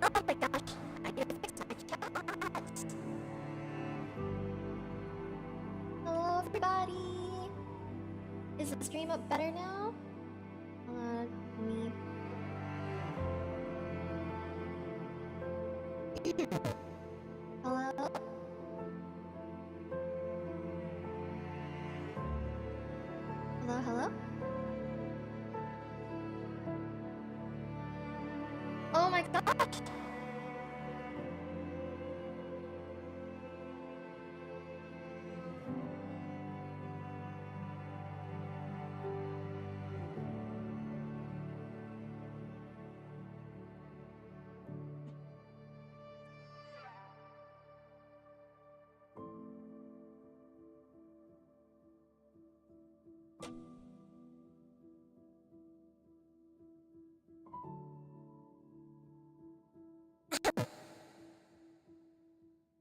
Oh my gosh, I need to fix my chat. Hello everybody! Is the stream up better now? Let me... Hello? Hello, hello? Oh my gosh!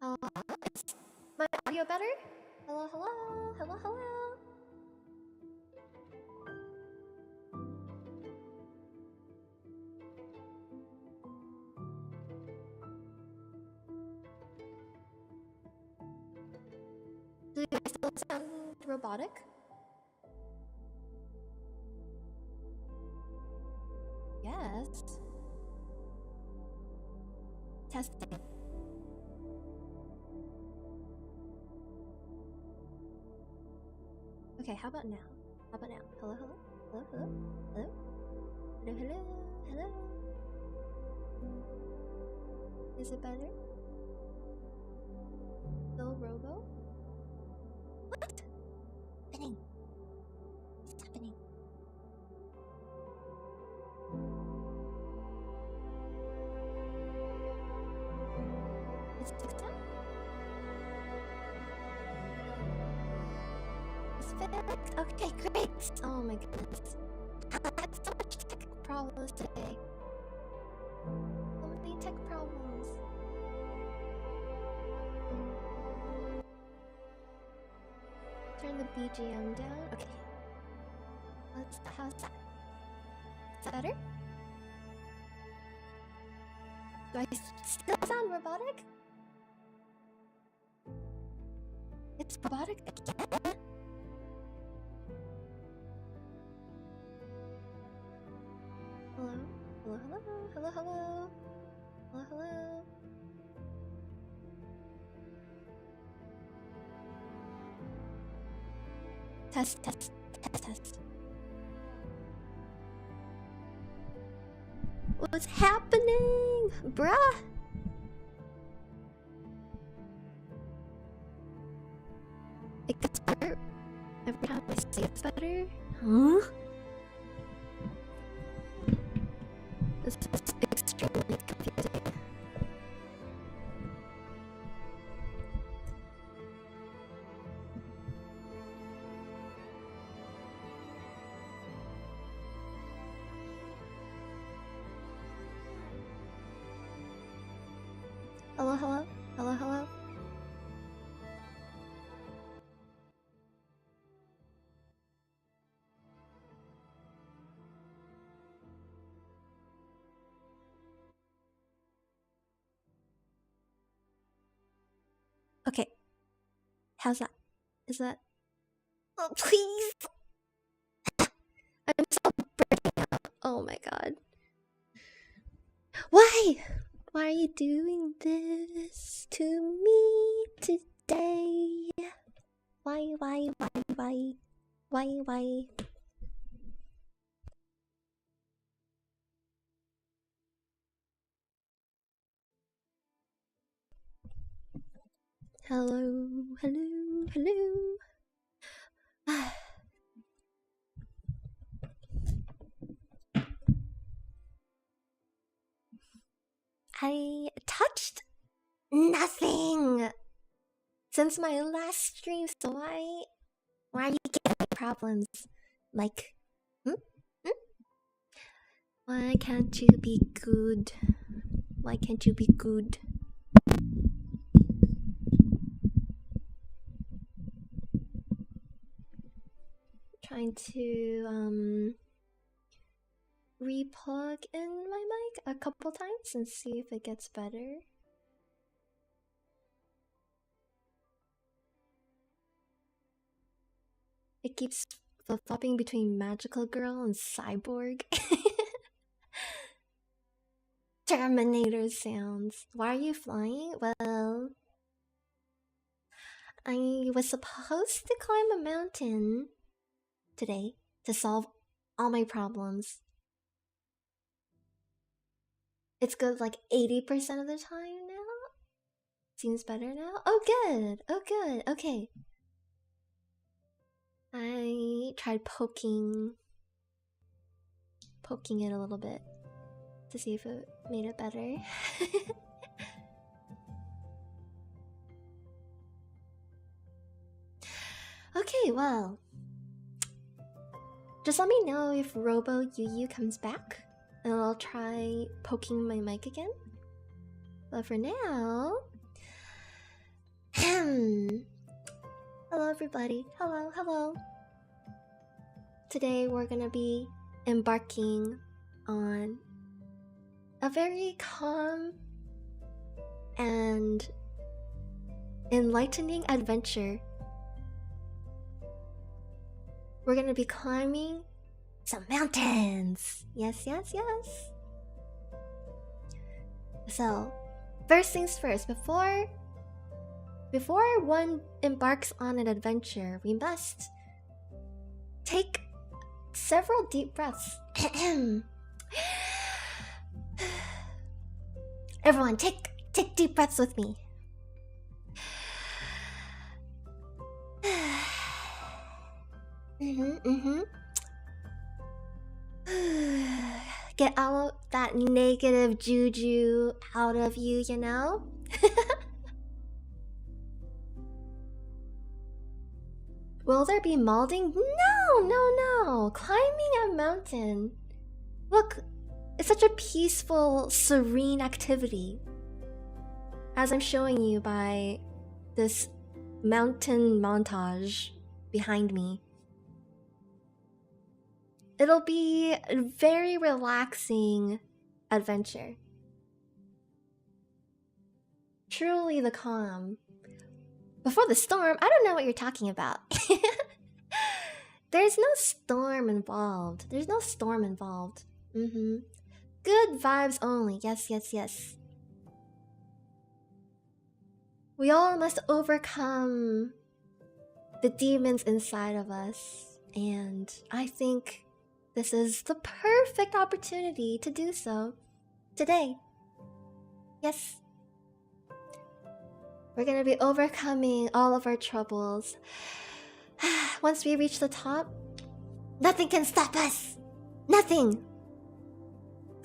Hello? Is my audio better? Hello, hello, hello, hello. Do you guys still sound robotic? Yes. Testing. Okay, how about now? How about now? Hello, hello, hello, hello, hello, hello, hello, hello. Is it better? Still robo? What? What's happening? What's happening? It's fixed now? It's fixed? Okay, great! Oh my goodness. I had so much tech problems today. So many tech problems. Turn the BGM down. Okay. How's that? Is that better? Do I still sound robotic? It's robotic again? Hello? Hello, hello, hello, hello. Hello, hello. Test, test, test, test. What's happening? Bruh? It gets better every time I say it's better. Huh? This is extremely confusing. Hello, hello, hello, hello. Okay. How's that? Is that... Oh, please! I'm so burning out. Oh my god. Why? Why are you doing this to me today? Why? Hello, hello, hello. I touched nothing since my last stream, so why are you giving me problems? Like, hmm? Why can't you be good? Why can't you be good? Trying to replug in my mic a couple times and see if it gets better. It keeps flip-flopping between magical girl and cyborg. Terminator sounds. Why are you flying? Well, I was supposed to climb a mountain today to solve all my problems. It's good like 80% of the time now. Seems better now. Oh good. Oh good. Okay. I tried poking it a little bit to see if it made it better. Okay, well, just let me know if Robo Yu comes back, and I'll try poking my mic again. But for now, hello everybody. Hello. Today we're gonna be embarking on a very calm and enlightening adventure. We're gonna be climbing some mountains. Yes. So, first things first, before one embarks on an adventure, we must take several deep breaths. Everyone, take deep breaths with me. Get all that negative juju out of you, you know? Will there be molding? No. Climbing a mountain. Look, it's such a peaceful, serene activity. As I'm showing you by this mountain montage behind me. It'll be a very relaxing adventure. Truly the calm. Before the storm, I don't know what you're talking about. There's no storm involved. Good vibes only. Yes. We all must overcome the demons inside of us, and I think this is the perfect opportunity to do so today. Yes. We're gonna be overcoming all of our troubles. Once we reach the top, nothing can stop us. Nothing.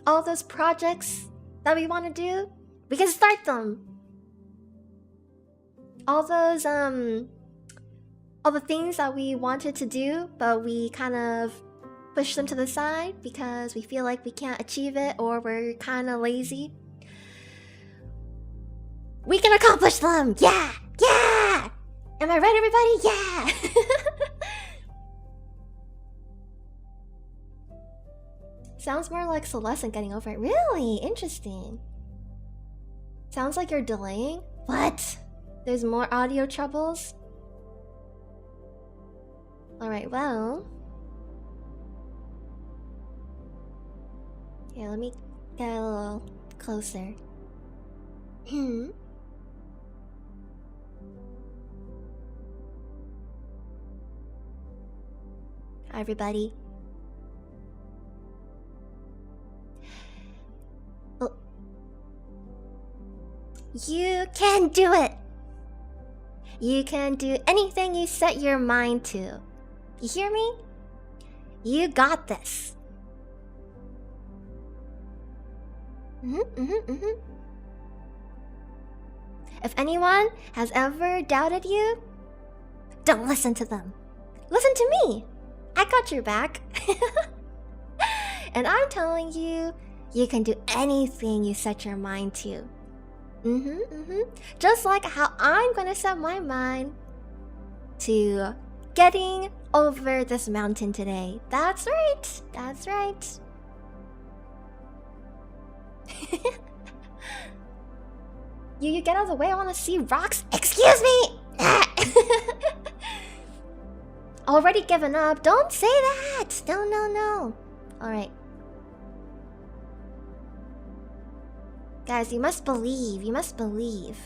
All those projects that we want to do, we can start them. All those all the things that we wanted to do, but we kind of push them to the side because we feel like we can't achieve it or we're kind of lazy. We can accomplish them! Yeah! Am I right, everybody? Yeah! Sounds more like Celeste getting over it. Really? Interesting. Sounds like you're delaying? What? There's more audio troubles? Alright, well... Here, let me get a little closer. Hi, everybody. Oh. You can do it! You can do anything you set your mind to. You hear me? You got this. If anyone has ever doubted you, don't listen to them. Listen to me. I got your back. And I'm telling you, you can do anything you set your mind to. Just like how I'm gonna set my mind to getting over this mountain today. That's right. That's right. You get out of the way. I want to see rocks. Excuse me. Already given up. Don't say that. No, no, no. All right. Guys, you must believe. You must believe.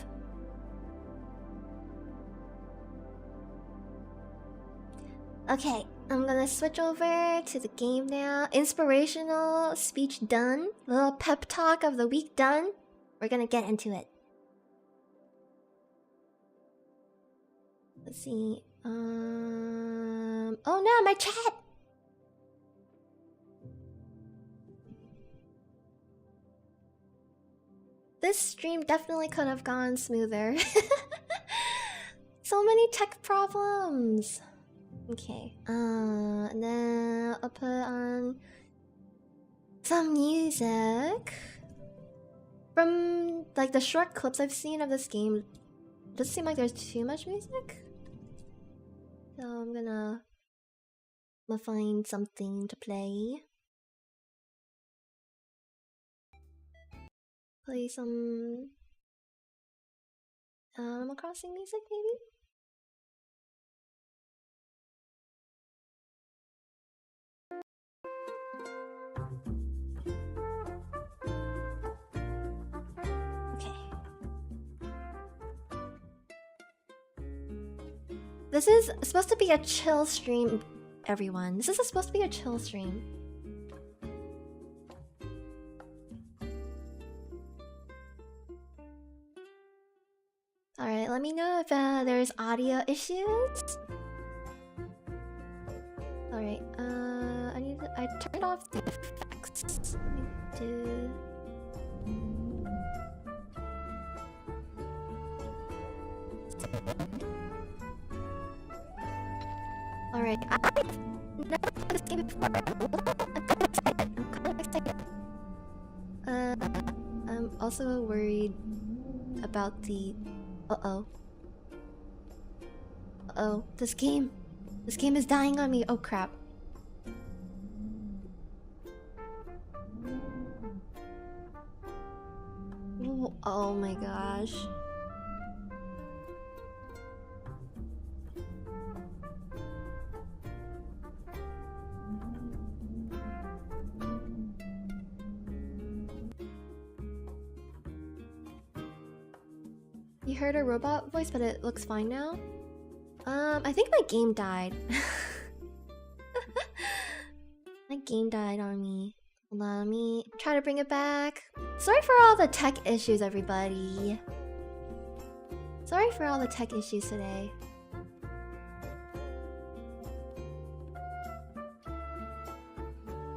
Okay, I'm gonna switch over to the game now. Inspirational speech done. Little pep talk of the week done. We're gonna get into it. Let's see. Oh no, my chat! This stream definitely could have gone smoother. So many tech problems. Okay, and then I'll put on some music. From like the short clips I've seen of this game, it doesn't seem like there's too much music. So I'm gonna find something to play. Play some Animal Crossing music, maybe? This is supposed to be a chill stream, everyone. This is supposed to be a chill stream. Alright, let me know if there's audio issues. Alright, I turned off the effects. Let me do... Alright, I've never played this game before. I'm kind of excited. I'm also worried about the... Uh-oh. Uh-oh, this game is dying on me. Oh crap. Oh my gosh. You heard a robot voice, but it looks fine now. I think my game died. My game died on me. Hold on, let me try to bring it back. Sorry for all the tech issues, everybody. Sorry for all the tech issues today.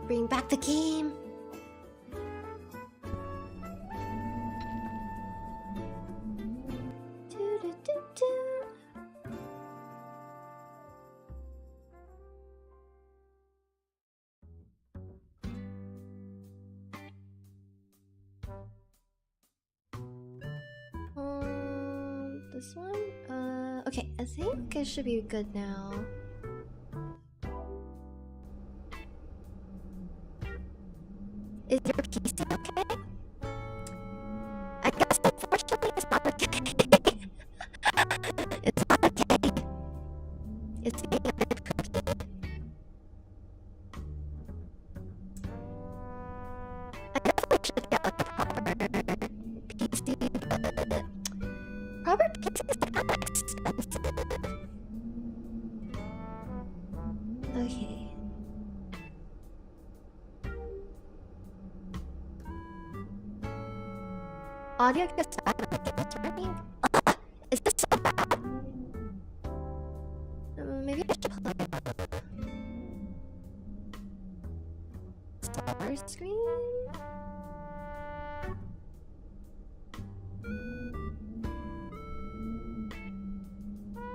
Bring back the game. This one? Okay, I think it should be good now. Is your PC okay? I guess unfortunately it's not okay. It's not okay. It's being a bit cookie. I guess I should get like a proper PC, but proper PC is kind of expensive. Okay. Audio gets bad when it gets running. Is this so bad? Maybe I should play smaller screen.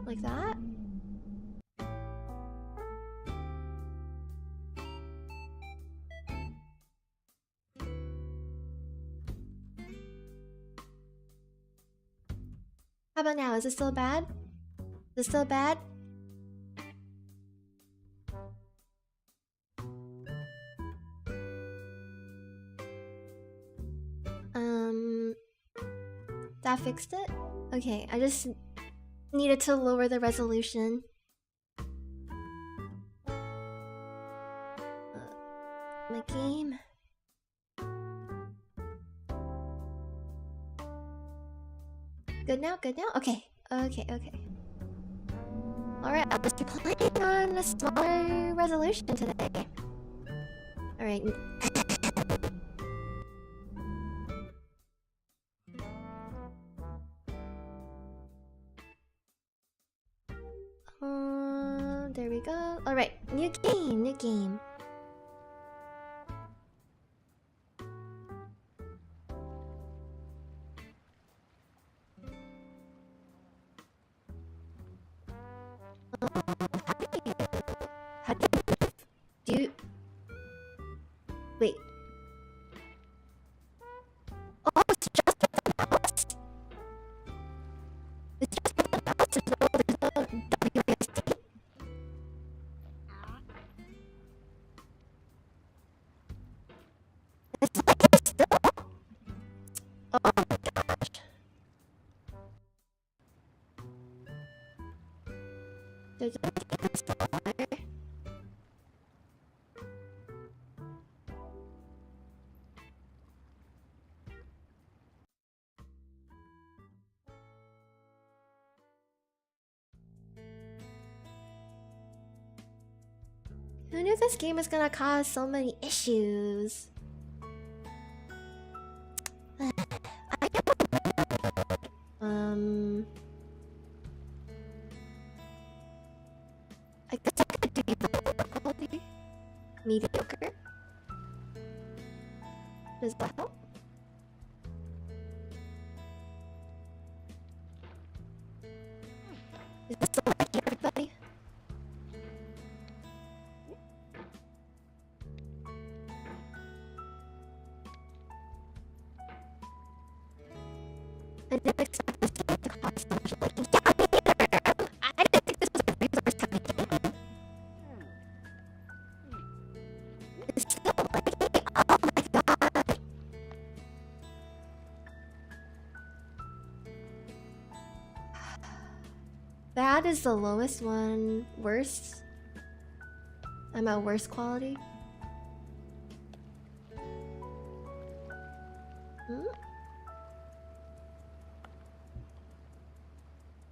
Like that? How about now? Is it still bad? Is it still bad? That fixed it? Okay, I just needed to lower the resolution. My game. Good now? Good now? Okay. Okay. Alright, I'll just be playing on a smaller resolution today. Alright. There we go. Alright, new game. How do you... Wait. Oh, it's just with the mouse. It's just with the mouse. There's no WASD. It's like it's still... Oh my gosh. There's anything smaller. Who knew this game was gonna cause so many issues? I guess I could do quality. Mediocre. Does that help? Is this still working, everybody? I didn't expect this game to cost so much. Like, yeah, me neither. I didn't think this was a resource-heavy game. It's still working. Oh my god. Bad is the lowest one. Worst? I'm at worst quality.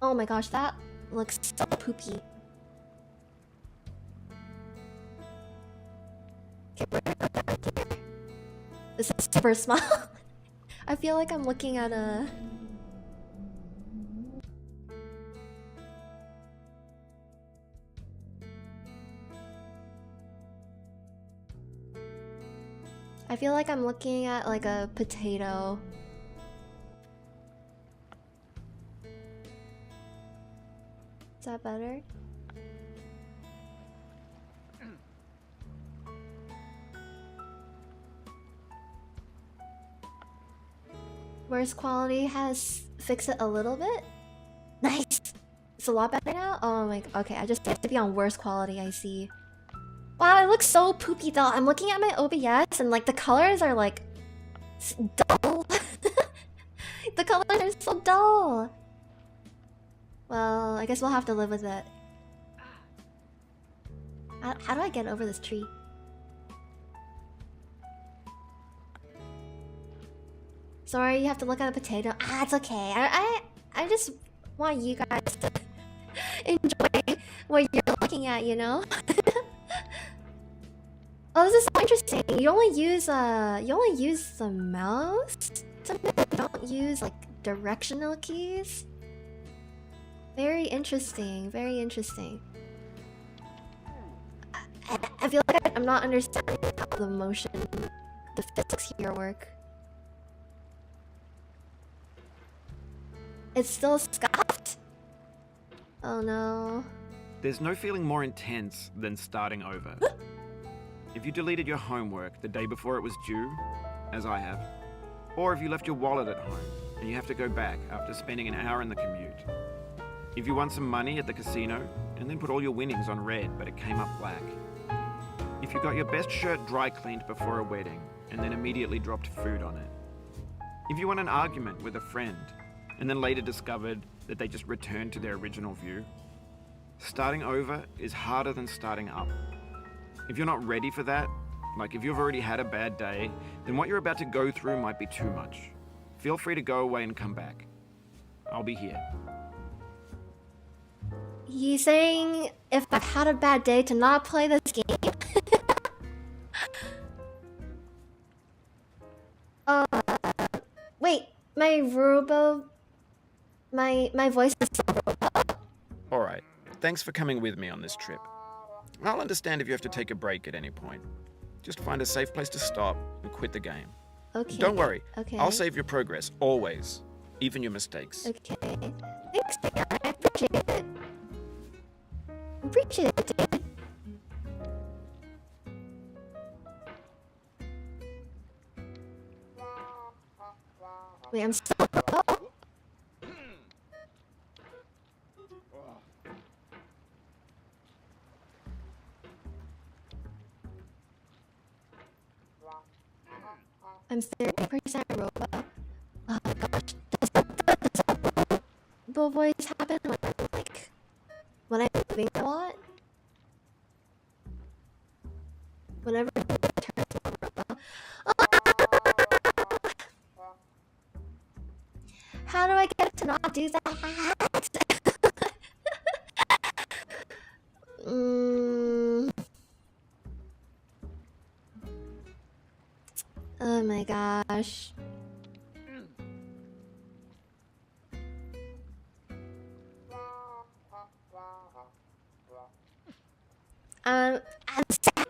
Oh my gosh, that looks so poopy. Okay, we're gonna go down here. This is super small. I feel like I'm looking at a... I feel like I'm looking at like a potato. Is that better? Worst quality has fixed it a little bit. Nice! It's a lot better now? Oh my... Okay, I just have to be on worst quality, I see. Wow, it looks so poopy though. I'm looking at my OBS and like the colors are like... dull. The colors are so dull. Well, I guess we'll have to live with it. How do I get over this tree? Sorry, you have to look at a potato. Ah, it's okay. I just want you guys to enjoy what you're looking at, you know? Oh, this is so interesting. You only use the mouse? You don't use like directional keys? Very interesting, very interesting. I feel like I'm not understanding how the motion, the physics here work. It's still scuffed? Oh no. There's no feeling more intense than starting over. If you deleted your homework the day before it was due, as I have, or if you left your wallet at home and you have to go back after spending an hour in the commute. If you won some money at the casino and then put all your winnings on red but it came up black. If you got your best shirt dry cleaned before a wedding and then immediately dropped food on it. If you won an argument with a friend and then later discovered that they just returned to their original view. Starting over is harder than starting up. If you're not ready for that, like if you've already had a bad day, then what you're about to go through might be too much. Feel free to go away and come back. I'll be here. You saying if I've had a bad day to not play this game? Wait, my voice is so robo. Alright, thanks for coming with me on this trip. I'll understand if you have to take a break at any point. Just find a safe place to stop and quit the game. Okay. Don't worry, Okay. I'll save your progress, always. Even your mistakes. Okay. Thanks, man. I appreciate it. Appreciate it, dude. Wait, I'm so... Oh. I'm 30% robot. Oh my gosh. Does that robo voice happen when I'm moving a lot? Whenever it turns on robo. How do I get to not do that? Oh my gosh. I'm sad.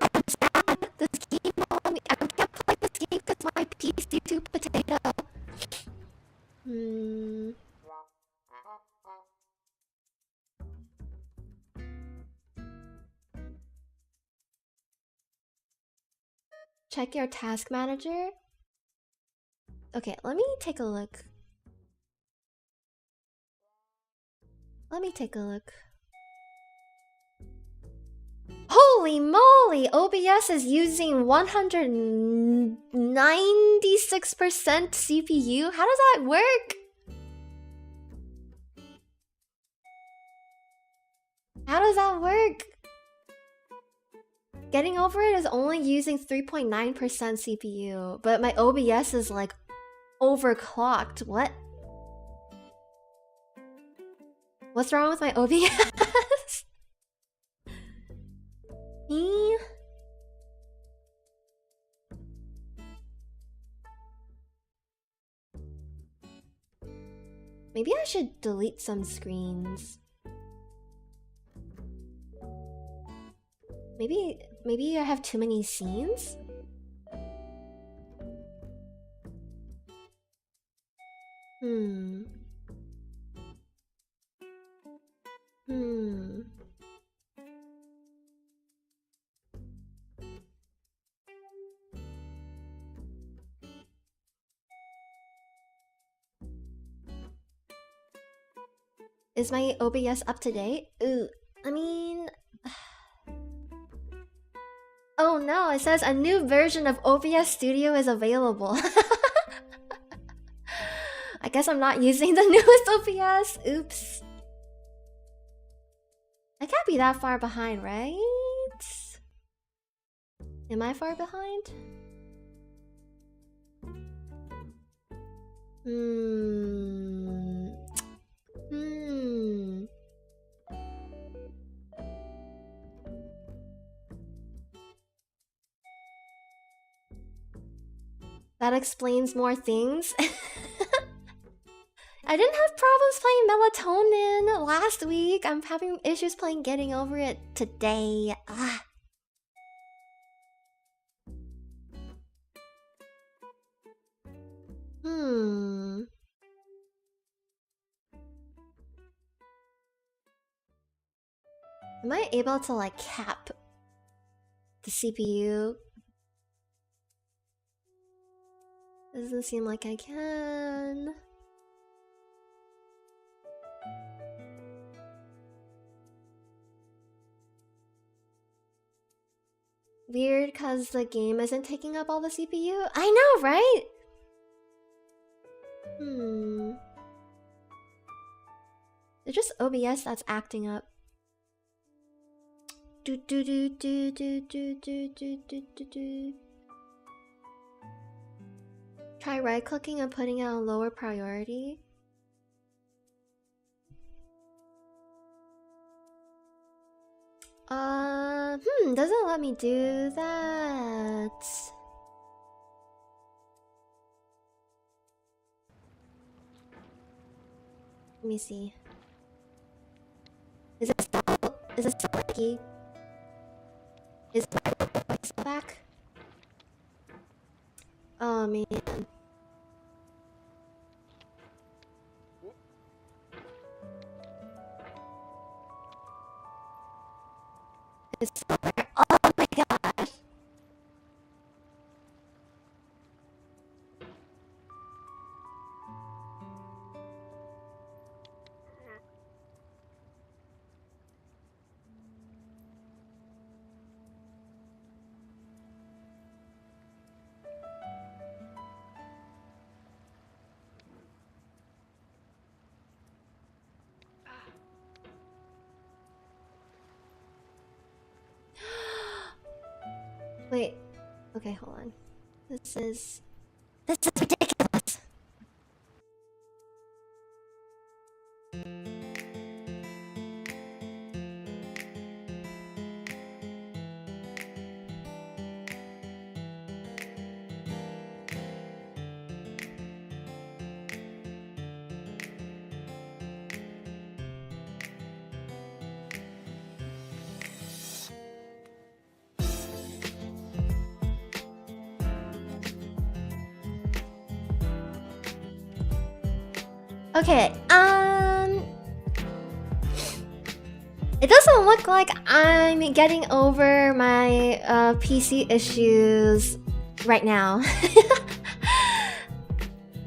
This game on me. I can't play this game because my PC too potato. Check your task manager. Okay, let me take a look. Holy moly! OBS is using 196% CPU? How does that work? How does that work? Getting over it is only using 3.9% CPU, but my OBS is like overclocked. What? What's wrong with my OBS? Maybe I should delete some screens. Maybe I have too many scenes? Is my OBS up to date? Ooh, I mean... Oh no, it says a new version of OBS Studio is available. I guess I'm not using the newest OBS. Oops. I can't be that far behind, right? Am I far behind? That explains more things. I didn't have problems playing Melatonin last week. I'm having issues playing Getting Over It today. Am I able to like cap the CPU? Doesn't seem like I can. Weird, cause the game isn't taking up all the CPU. I know, right? It's just OBS that's acting up. Do do do do do do do do do do do. Try right-clicking and putting it on lower priority. Doesn't let me do that. Let me see. Is it still laggy? Is my voice still back? Oh man. It's still there. Oh my gosh. Wait. Okay, hold on. This is ridiculous. Okay, it doesn't look like I'm getting over my PC issues right now.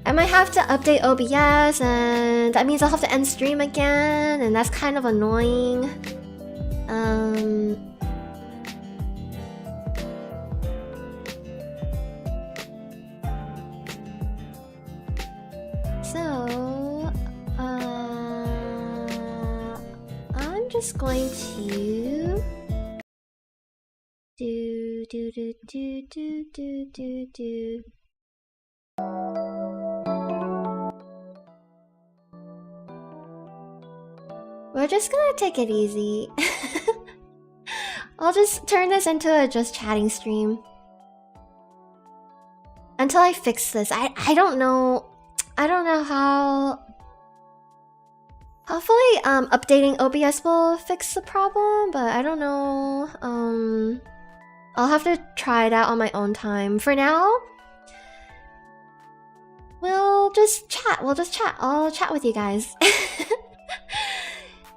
I might have to update OBS, and that means I'll have to end stream again, and that's kind of annoying. I'm just going to do. We're just gonna take it easy. I'll just turn this into a just chatting stream until I fix this. I don't know how. Hopefully, updating OBS will fix the problem, but I don't know. I'll have to try it out on my own time. For now, we'll just chat. I'll chat with you guys.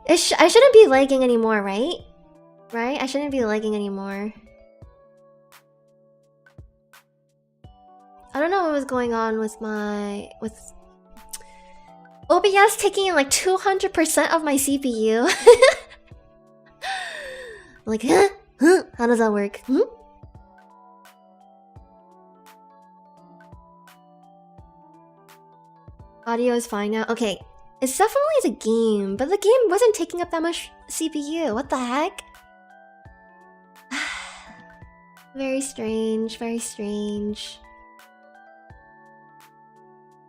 I shouldn't be lagging anymore, right? Right? I shouldn't be lagging anymore. I don't know what was going on with OBS taking like 200% of my CPU. Like, huh? How does that work? Audio is fine now. Okay, it's definitely the game, but the game wasn't taking up that much CPU. What the heck? Very strange, very strange.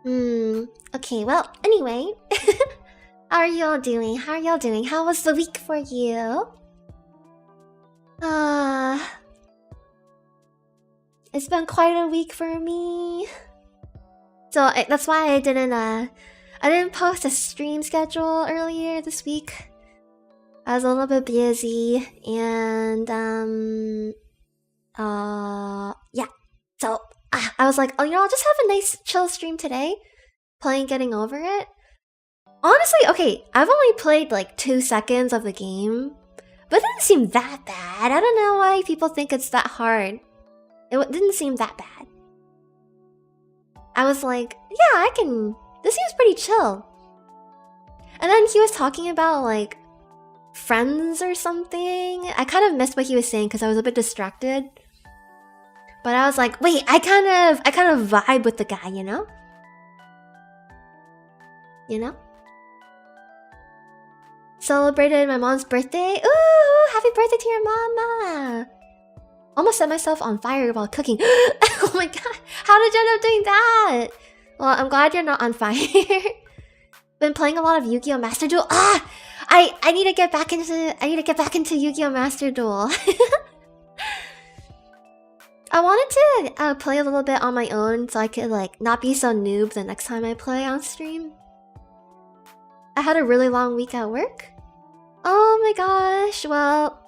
Okay, well, anyway. How are y'all doing? How was the week for you? It's been quite a week for me. So that's why I didn't post a stream schedule earlier this week. I was a little bit busy, and yeah. So I was like, oh, I'll just have a nice chill stream today, playing Getting Over It. Honestly, okay, I've only played like 2 seconds of the game, But it didn't seem that bad. I don't know why people think it's that hard. It didn't seem that bad. I was like, yeah, this seems pretty chill. And then he was talking about like friends or something. I kind of missed what he was saying because I was a bit distracted. But I was like, wait, I kind of vibe with the guy, you know? You know? Celebrated my mom's birthday. Ooh, happy birthday to your mama. Almost set myself on fire while cooking. Oh my god, how did you end up doing that? Well, I'm glad you're not on fire. Been playing a lot of Yu-Gi-Oh! Master Duel. I need to get back into Yu-Gi-Oh! Master Duel. I wanted to play a little bit on my own so I could like not be so noob the next time I play on stream. I had a really long week at work. Oh my gosh, well,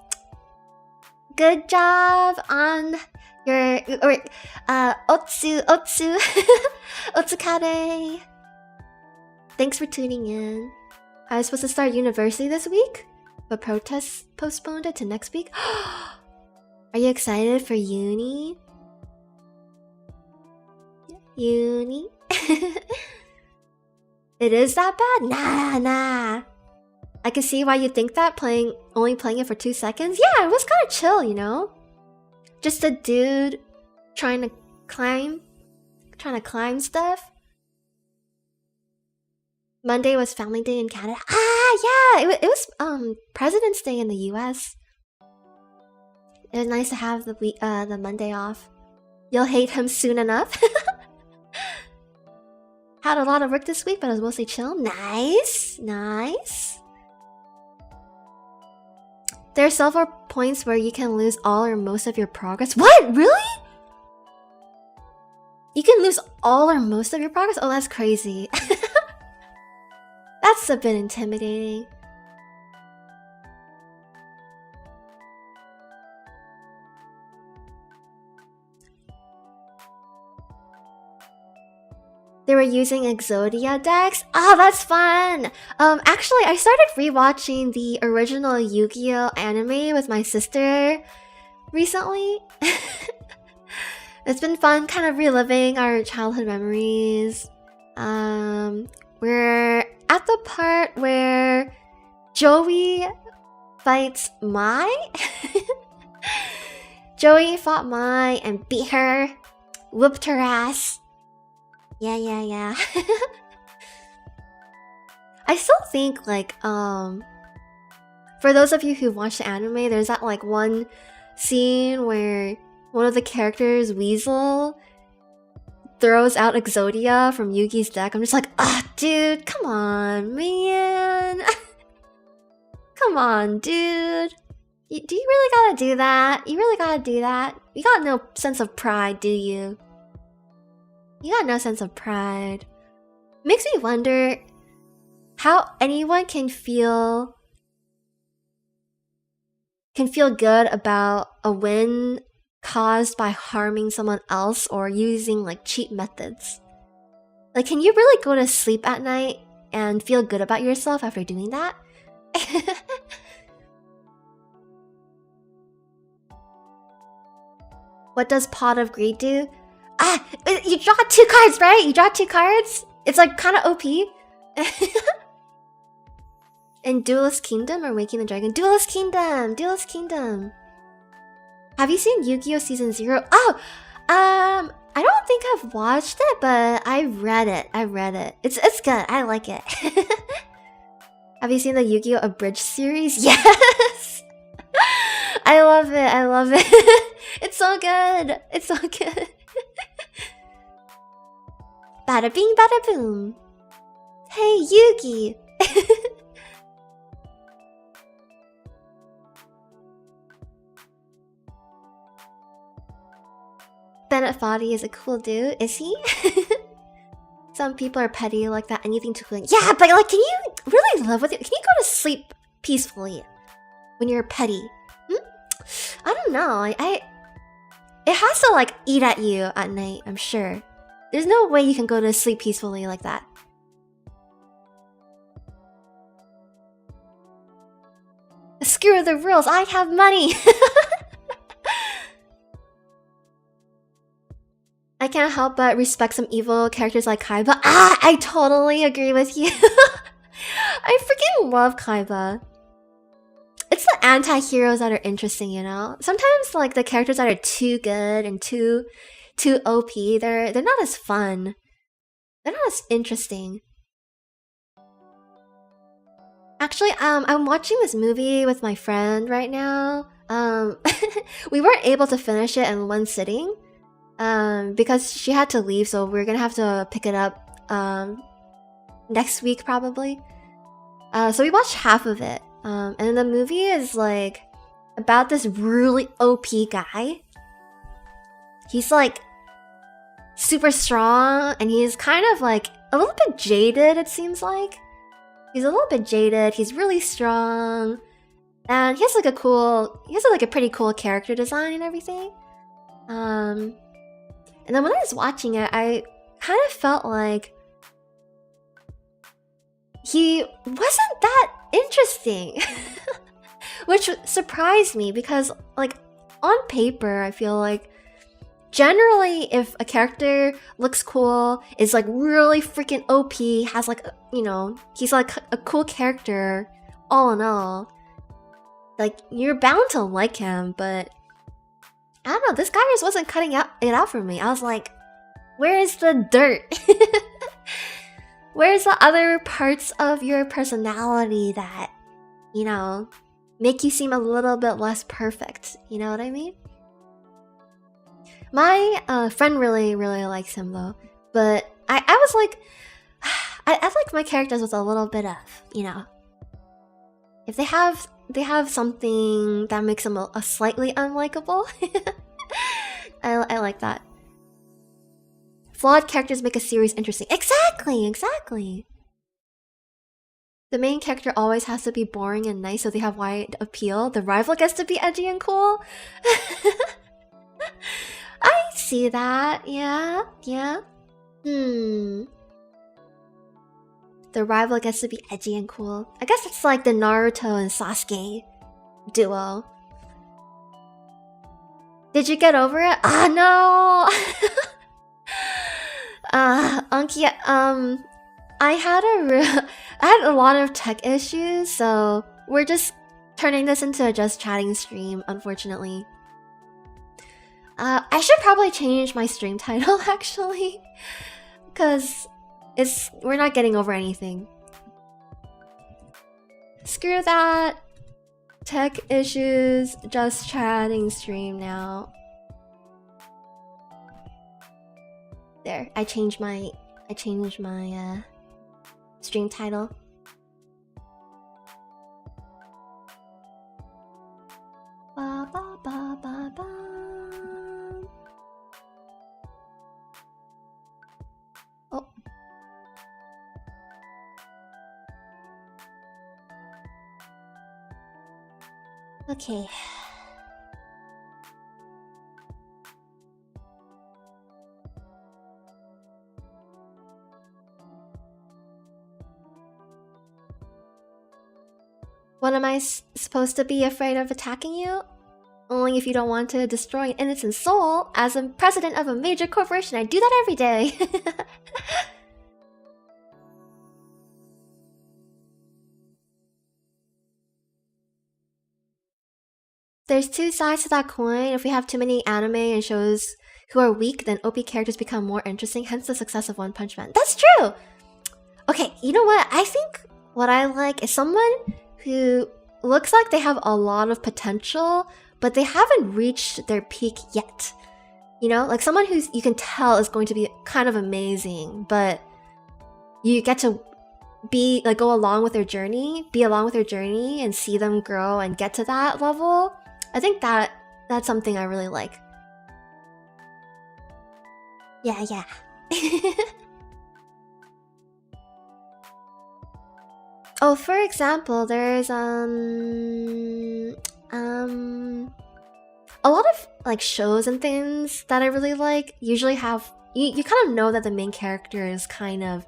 good job on your Otsukare. Thanks for tuning in. I was supposed to start university this week, but protests postponed it to next week. Are you excited for uni? Uni? It is that bad? Nah. I can see why you think that, only playing it for 2 seconds. Yeah, it was kind of chill, you know? Just a dude trying to climb stuff. Monday was Family Day in Canada. Yeah, it was President's Day in the US. It was nice to have the Monday off. You'll hate him soon enough. Had a lot of work this week, but it was mostly chill. Nice. There are several points where you can lose all or most of your progress. What? Really? You can lose all or most of your progress? Oh, that's crazy. That's a bit intimidating. They were using Exodia decks. Oh, that's fun! Actually, I started rewatching the original Yu-Gi-Oh! Anime with my sister recently. It's been fun kind of reliving our childhood memories. We're at the part where Joey fights Mai. Joey fought Mai and beat her, whooped her ass. Yeah. I still think like for those of you who watched the anime, there's that like one scene where one of the characters, Weasel, throws out Exodia from Yugi's deck. I'm just like, dude, come on, man. Come on, dude. Do you really gotta do that? You really gotta do that? You got no sense of pride, do you? You got no sense of pride. Makes me wonder how anyone can feel good about a win caused by harming someone else or using like cheat methods. Like, can you really go to sleep at night and feel good about yourself after doing that? What does Pot of Greed do? You draw 2 cards, right? You draw 2 cards? It's like kind of OP. And Duelist Kingdom or Waking the Dragon? Duelist Kingdom! Have you seen Yu-Gi-Oh! Season 0? Oh! I don't think I've watched it, but I read it. It's good. I like it. Have you seen the Yu-Gi-Oh! Abridged series? Yes! I love it. It's so good. Bada bing, bada boom. Hey, Yugi. Bennett Foddy is a cool dude, is he? Some people are petty like that, anything to win. Yeah, but like, can you really live with it? Can you go to sleep peacefully when you're petty? I don't know. It has to like eat at you at night, I'm sure. There's no way you can go to sleep peacefully like that. screw the rules, I have money. I can't help but respect some evil characters like Kaiba. I totally agree with you. I freaking love Kaiba. It's the anti-heroes that are interesting, you know? Sometimes like the characters that are too good and too OP, they're not as fun. They're not as interesting. Actually, I'm watching this movie with my friend right now. We weren't able to finish it in one sitting. Because she had to leave, so we're gonna have to pick it up next week probably. So we watched half of it. And the movie is like about this really OP guy. He's like super strong, and he's kind of like a little bit jaded, it seems like. He's a little bit jaded, he's really strong, and he has like a pretty cool character design and everything. And then when I was watching it, I kind of felt like he wasn't that interesting. Which surprised me because, like, on paper, I feel like generally if a character looks cool, is like really freaking OP, has like, you know, he's like a cool character all in all, like, you're bound to like him, but I don't know, this guy just wasn't cutting it out for me. I was like, where's the dirt? Where's the other parts of your personality that, you know, make you seem a little bit less perfect? You know what I mean? My friend really likes him though, but I was like, I like my characters with a little bit of, you know, if they have something that makes them a slightly unlikable. I like that. Flawed characters make a series interesting. Exactly. The main character always has to be boring and nice so they have wide appeal. The rival gets to be edgy and cool. I see that. Yeah. The rival gets to be edgy and cool. I guess it's like the Naruto and Sasuke duo. Did you get over it? Ah, no! Anki, I had a lot of tech issues, so we're just turning this into a just chatting stream, unfortunately. I should probably change my stream title, actually, because we're not getting over anything. Screw that. Tech issues, just chatting stream now. There, I changed my stream title. Ba ba ba ba ba. Oh. Okay. What am I supposed to be afraid of attacking you? Only if you don't want to destroy an innocent soul. As a president of a major corporation, I do that every day. There's two sides to that coin. If we have too many anime and shows who are weak, then OP characters become more interesting, hence the success of One Punch Man. That's true! Okay, you know what? I think what I like is someone who looks like they have a lot of potential, but they haven't reached their peak yet. You know? Like someone who you can tell is going to be kind of amazing, but you get to go along with their journey, and see them grow and get to that level. I think that's something I really like. Yeah. Oh, for example, there's a lot of like shows and things that I really like usually have you kind of know that the main character is kind of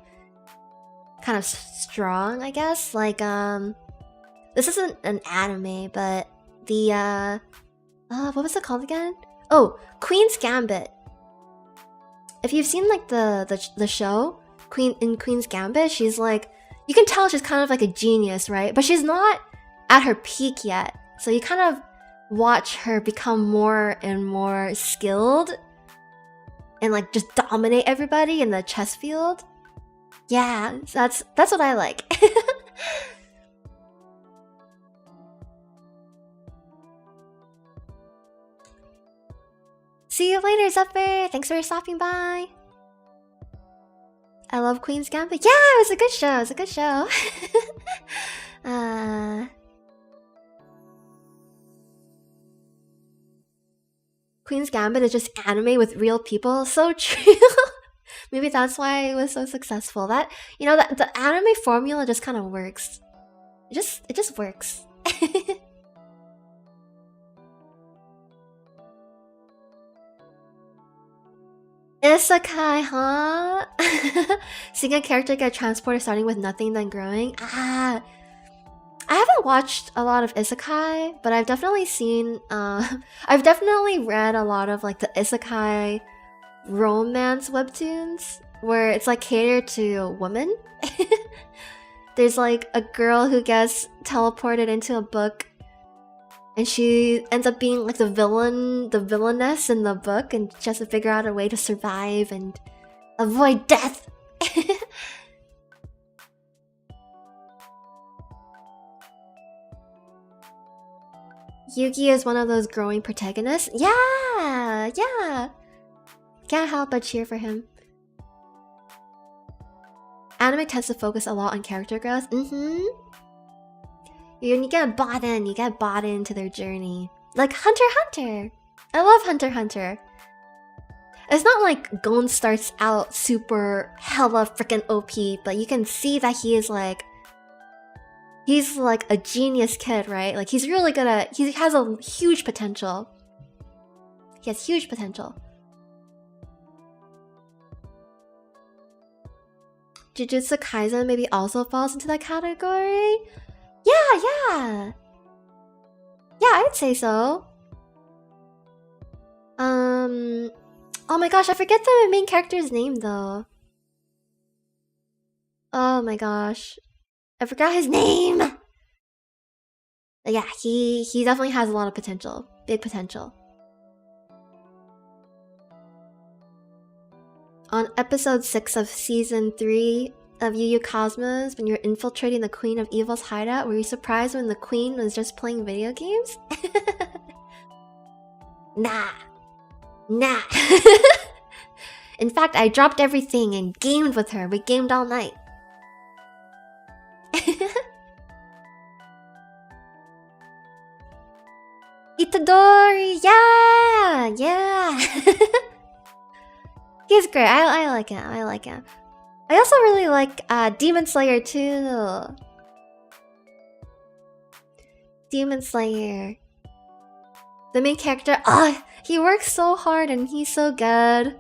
strong, I guess. Like This isn't an anime, but the what was it called again? Oh, Queen's Gambit. If you've seen like the show Queen's Gambit, she's like, you can tell she's kind of like a genius, right? But she's not at her peak yet. So you kind of watch her become more and more skilled and like just dominate everybody in the chess field. Yeah, that's what I like. See you later, Zephyr. Thanks for stopping by. I love Queen's Gambit. Yeah, it was a good show. It was a good show. Queen's Gambit is just anime with real people. So true. Maybe that's why it was so successful. That, you know, that the anime formula just kind of works. It just works. Isekai, huh? Seeing a character get transported starting with nothing then growing. I haven't watched a lot of isekai, but I've definitely seen I've definitely read a lot of like the isekai romance webtoons where it's like catered to women. There's like a girl who gets teleported into a book and she ends up being like the villainess in the book, and she has to figure out a way to survive and avoid death. Yugi is one of those growing protagonists. Yeah. Can't help but cheer for him. Anime tends to focus a lot on character growth. You get bought in. You get bought into their journey. Like Hunter x Hunter. I love Hunter x Hunter. It's not like Gon starts out super hella freaking OP, but you can see that he's like a genius kid, right? Like he's really good at. He has a huge potential. He has huge potential. Jujutsu Kaisen maybe also falls into that category. Yeah, I'd say so. Oh my gosh, I forget the main character's name though. Oh my gosh, I forgot his name. But yeah, he definitely has a lot of potential, big potential. On episode 6 of season 3 of Yu Yu Cosmos, when you're infiltrating the Queen of Evil's hideout, were you surprised when the Queen was just playing video games? Nah. In fact, I dropped everything and gamed with her. We gamed all night. Itadori! Yeah! He's great. I like him. I also really like Demon Slayer too. Demon Slayer. The main character, he works so hard and he's so good.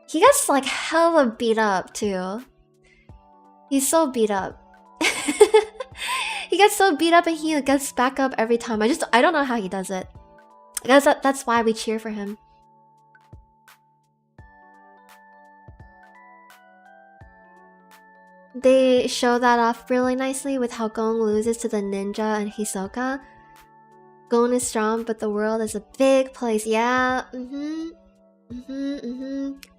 He gets like hella beat up too. He's so beat up. He gets so beat up and he gets back up every time. I don't know how he does it. I guess that's why we cheer for him. They show that off really nicely with how Gon loses to the ninja and Hisoka. Gon is strong, but the world is a big place. Yeah,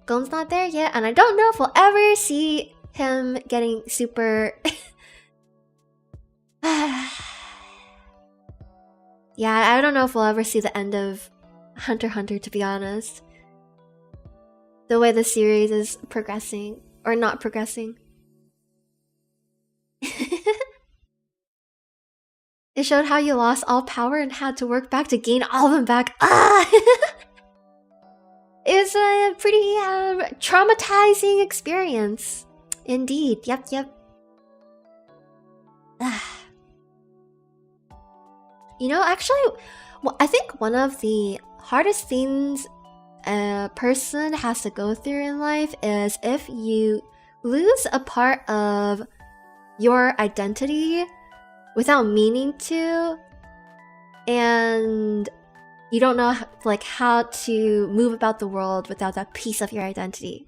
Gon's not there yet, and I don't know if we'll ever see him getting super... Yeah, I don't know if we'll ever see the end of Hunter x Hunter, to be honest. The way the series is progressing, or not progressing. It showed how you lost all power and had to work back to gain all of them back. It was a pretty traumatizing experience. Indeed, yep. You know, actually, I think one of the hardest things a person has to go through in life is if you lose a part of your identity without meaning to, and you don't know like how to move about the world without that piece of your identity.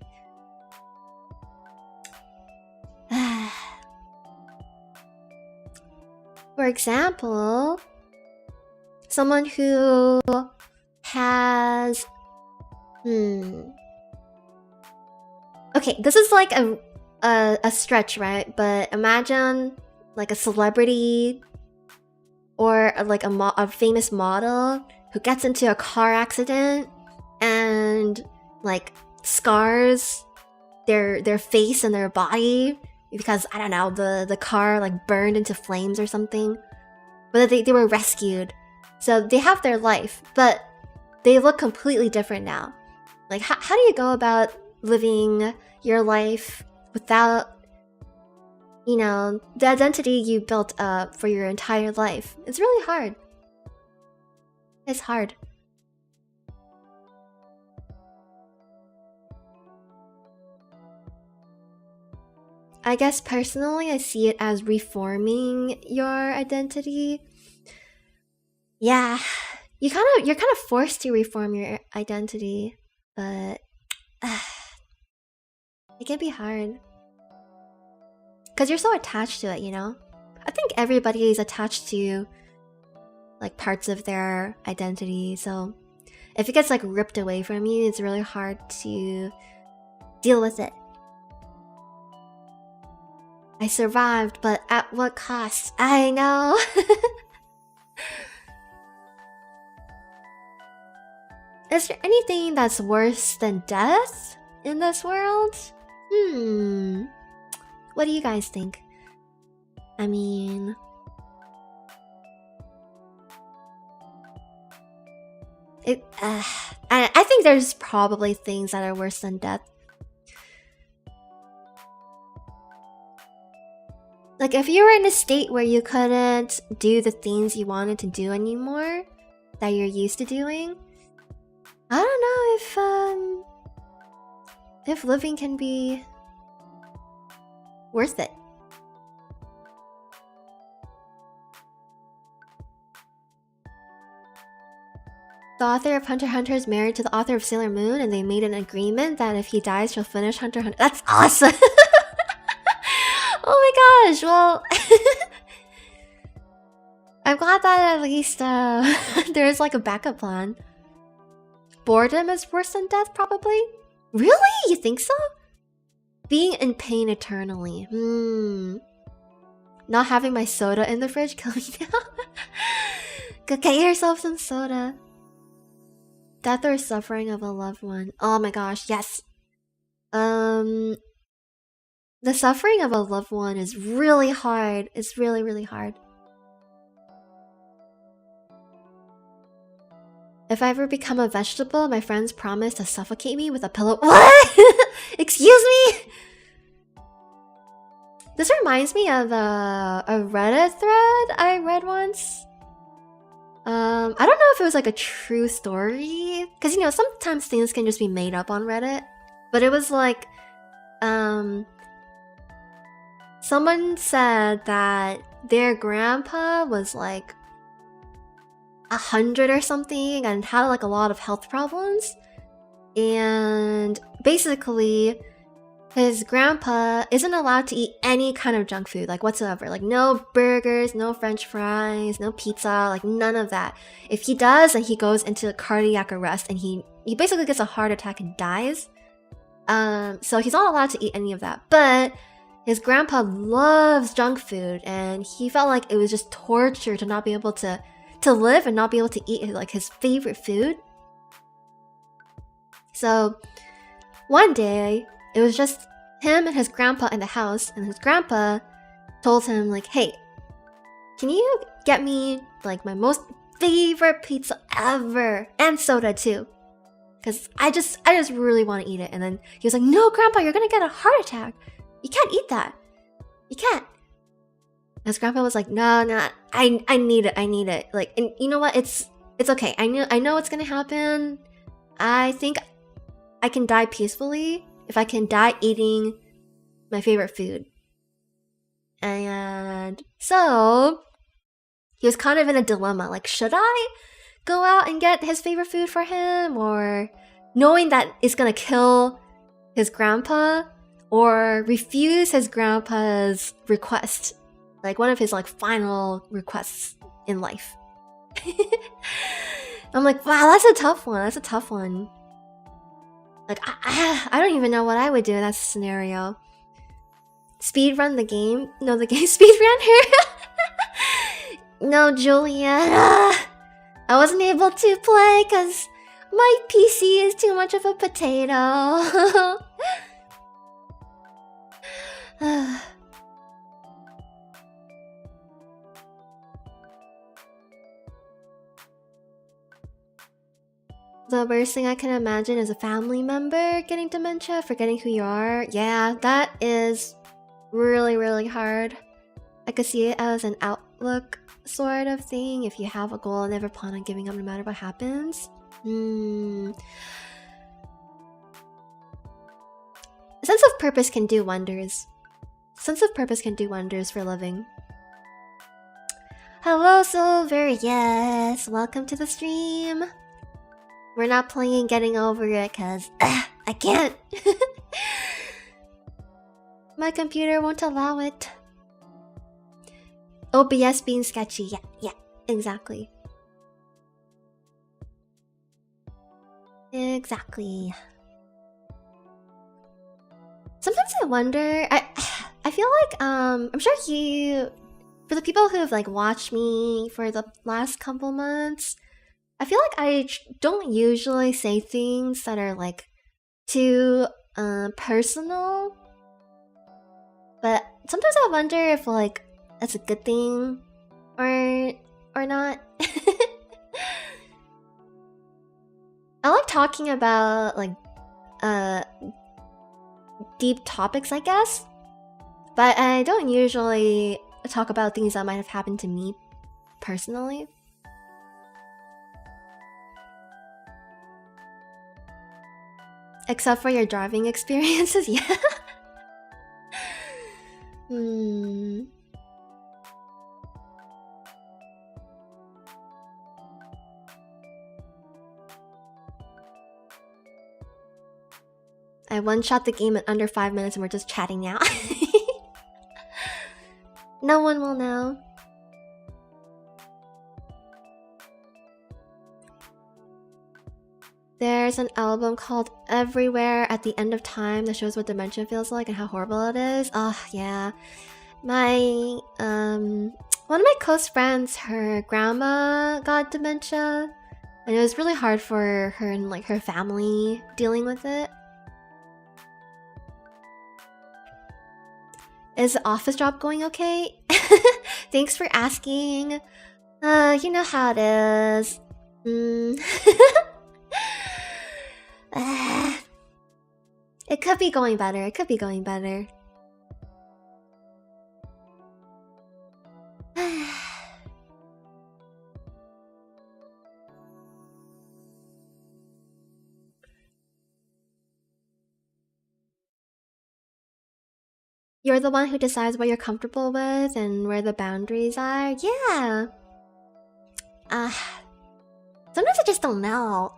For example, someone who has okay, this is like a stretch, right? But imagine like a celebrity or like a famous model who gets into a car accident and like scars their face and their body because, I don't know, the car like burned into flames or something. But they were rescued. So they have their life, but they look completely different now. Like, how do you go about living your life without, you know, the identity you built up for your entire life? It's really hard. It's hard. I guess personally, I see it as reforming your identity. Yeah, you're kind of forced to reform your identity, but it can be hard because you're so attached to it, you know? I think everybody is attached to like parts of their identity, so if it gets like ripped away from you, it's really hard to deal with it. I survived, but at what cost? I know. Is there anything that's worse than death in this world? What do you guys think? I mean, I think there's probably things that are worse than death. Like, if you were in a state where you couldn't do the things you wanted to do anymore that you're used to doing, I don't know if living can be worth it. The author of Hunter x Hunter is married to the author of Sailor Moon, and they made an agreement that if he dies, she'll finish Hunter x Hunter. That's awesome! Oh my gosh, well... I'm glad that at least there's like a backup plan. Boredom is worse than death, probably? Really? You think so? Being in pain eternally. Not having my soda in the fridge, kill me now. Go get yourself some soda. Death or suffering of a loved one. Oh my gosh, yes. The suffering of a loved one is really hard. It's really, really hard. If I ever become a vegetable, my friends promise to suffocate me with a pillow. What? Excuse me? This reminds me of a Reddit thread I read once. I don't know if it was like a true story, because you know sometimes things can just be made up on Reddit. But it was like, someone said that their grandpa was like 100 or something and had like a lot of health problems, and basically his grandpa isn't allowed to eat any kind of junk food, like whatsoever. Like no burgers, no french fries, no pizza, like none of that. If he does, then he goes into cardiac arrest and he basically gets a heart attack and dies. So he's not allowed to eat any of that. But his grandpa loves junk food, and he felt like it was just torture to not be able to live and not be able to eat like his favorite food. So one day it was just him and his grandpa in the house, and his grandpa told him like, hey, can you get me like my most favorite pizza ever and soda too, because I just really want to eat it. And then he was like, no grandpa, you're gonna get a heart attack, you can't eat that, you can't. And his grandpa was like, no, I need it. Like, and you know what, it's okay, I know what's gonna happen. I think I can die peacefully if I can die eating my favorite food. And so he was kind of in a dilemma. Like, should I go out and get his favorite food for him? Or knowing that it's gonna kill his grandpa? Or refuse his grandpa's request? Like, one of his, like, final requests in life. I'm like, wow, that's a tough one. That's a tough one. Like, I don't even know what I would do in that scenario. Speedrun the game? No, the game speedrun her? No, Juliet. I wasn't able to play because my PC is too much of a potato. The worst thing I can imagine is a family member getting dementia, forgetting who you are. Yeah, that is really, really hard. I could see it as an outlook sort of thing. If you have a goal and never plan on giving up no matter what happens. A sense of purpose can do wonders. Sense of purpose can do wonders for living. Hello, Silver. Yes, welcome to the stream. We're not playing Getting Over It because I can't. My computer won't allow it. OBS being sketchy. Yeah, exactly. Exactly. Sometimes I wonder. I feel like I'm sure for the people who have like watched me for the last couple months, I feel like I don't usually say things that are like too personal. But sometimes I wonder if like that's a good thing or not. I like talking about like deep topics, I guess. But I don't usually talk about things that might have happened to me personally. Except for your driving experiences, yeah. I one-shot the game in under 5 minutes and we're just chatting now. No one will know. There's an album called Everywhere at the End of Time that shows what dementia feels like and how horrible it is. Oh, yeah. My, one of my close friends, her grandma got dementia. And it was really hard for her and like her family dealing with it. Is the office job going okay? Thanks for asking. You know how it is. It could be going better. It could be going better. You're the one who decides what you're comfortable with and where the boundaries are. Yeah. Sometimes I just don't know.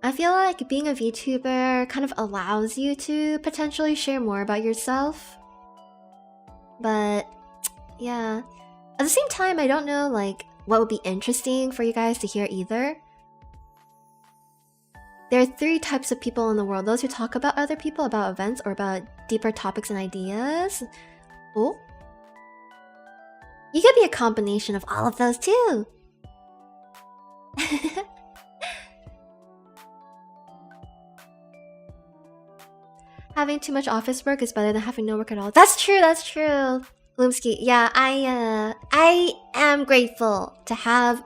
I feel like being a VTuber kind of allows you to potentially share more about yourself. But yeah. At the same time, I don't know like what would be interesting for you guys to hear either. There are 3 types of people in the world. Those who talk about other people, about events, or about deeper topics and ideas. Oh. You could be a combination of all of those too. Having too much office work is better than having no work at all. That's true, that's true. Loomski, yeah, I am grateful to have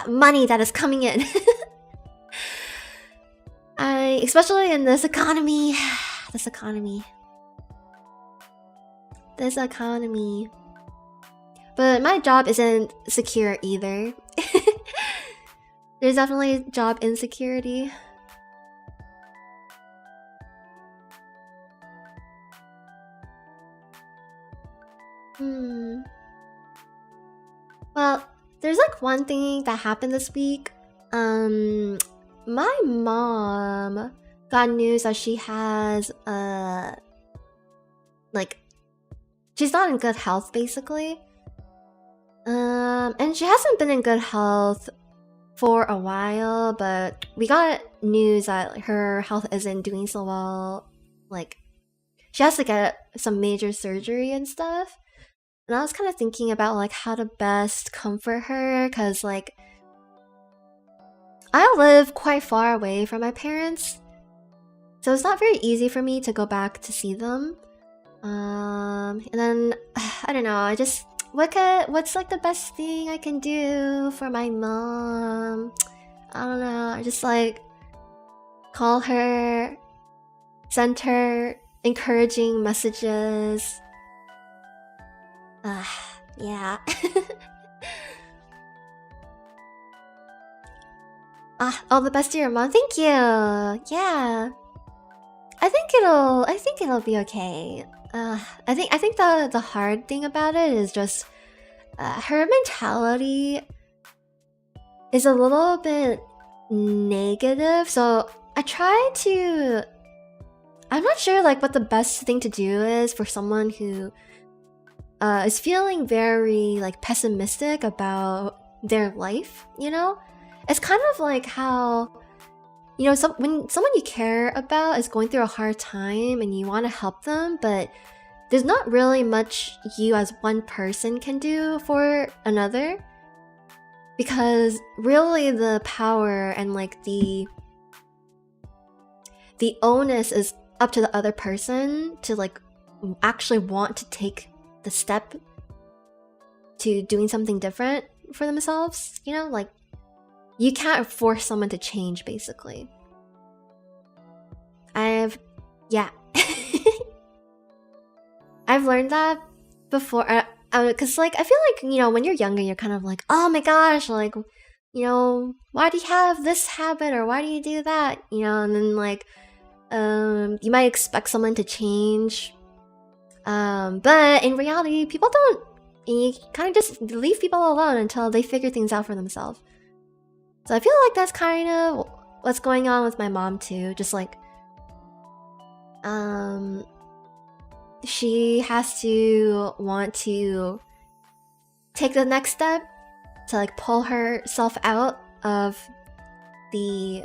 money that is coming in. Especially in this economy. This economy. But my job isn't secure either. There's definitely job insecurity. Hmm. Well, there's like one thing that happened this week. My mom got news that she has like she's not in good health basically. And she hasn't been in good health for a while, but we got news that her health isn't doing so well. Like, she has to get some major surgery and stuff. And I was kind of thinking about like how to best comfort her, because like I live quite far away from my parents, so it's not very easy for me to go back to see them. And then I don't know. I just what's like the best thing I can do for my mom? I don't know. I just like call her, send her encouraging messages. Yeah. All the best to your mom. Thank you. Yeah. I think it'll be okay. I think the hard thing about it is just her mentality is a little bit negative. So I try to. I'm not sure like what the best thing to do is for someone who is feeling very like pessimistic about their life. You know, it's kind of like how. You know, when someone you care about is going through a hard time and you want to help them, but there's not really much you as one person can do for another, because really the power and like the onus is up to the other person to like actually want to take the step to doing something different for themselves. You know, like you can't force someone to change, basically. I've learned that before. Because, like, I feel like, you know, when you're younger, you're kind of like, oh my gosh, like, you know, why do you have this habit or why do you do that? You know, and then, like, you might expect someone to change. But in reality, people don't. You kind of just leave people alone until they figure things out for themselves. So I feel like that's kind of what's going on with my mom too. Just like, she has to want to take the next step to like pull herself out of the,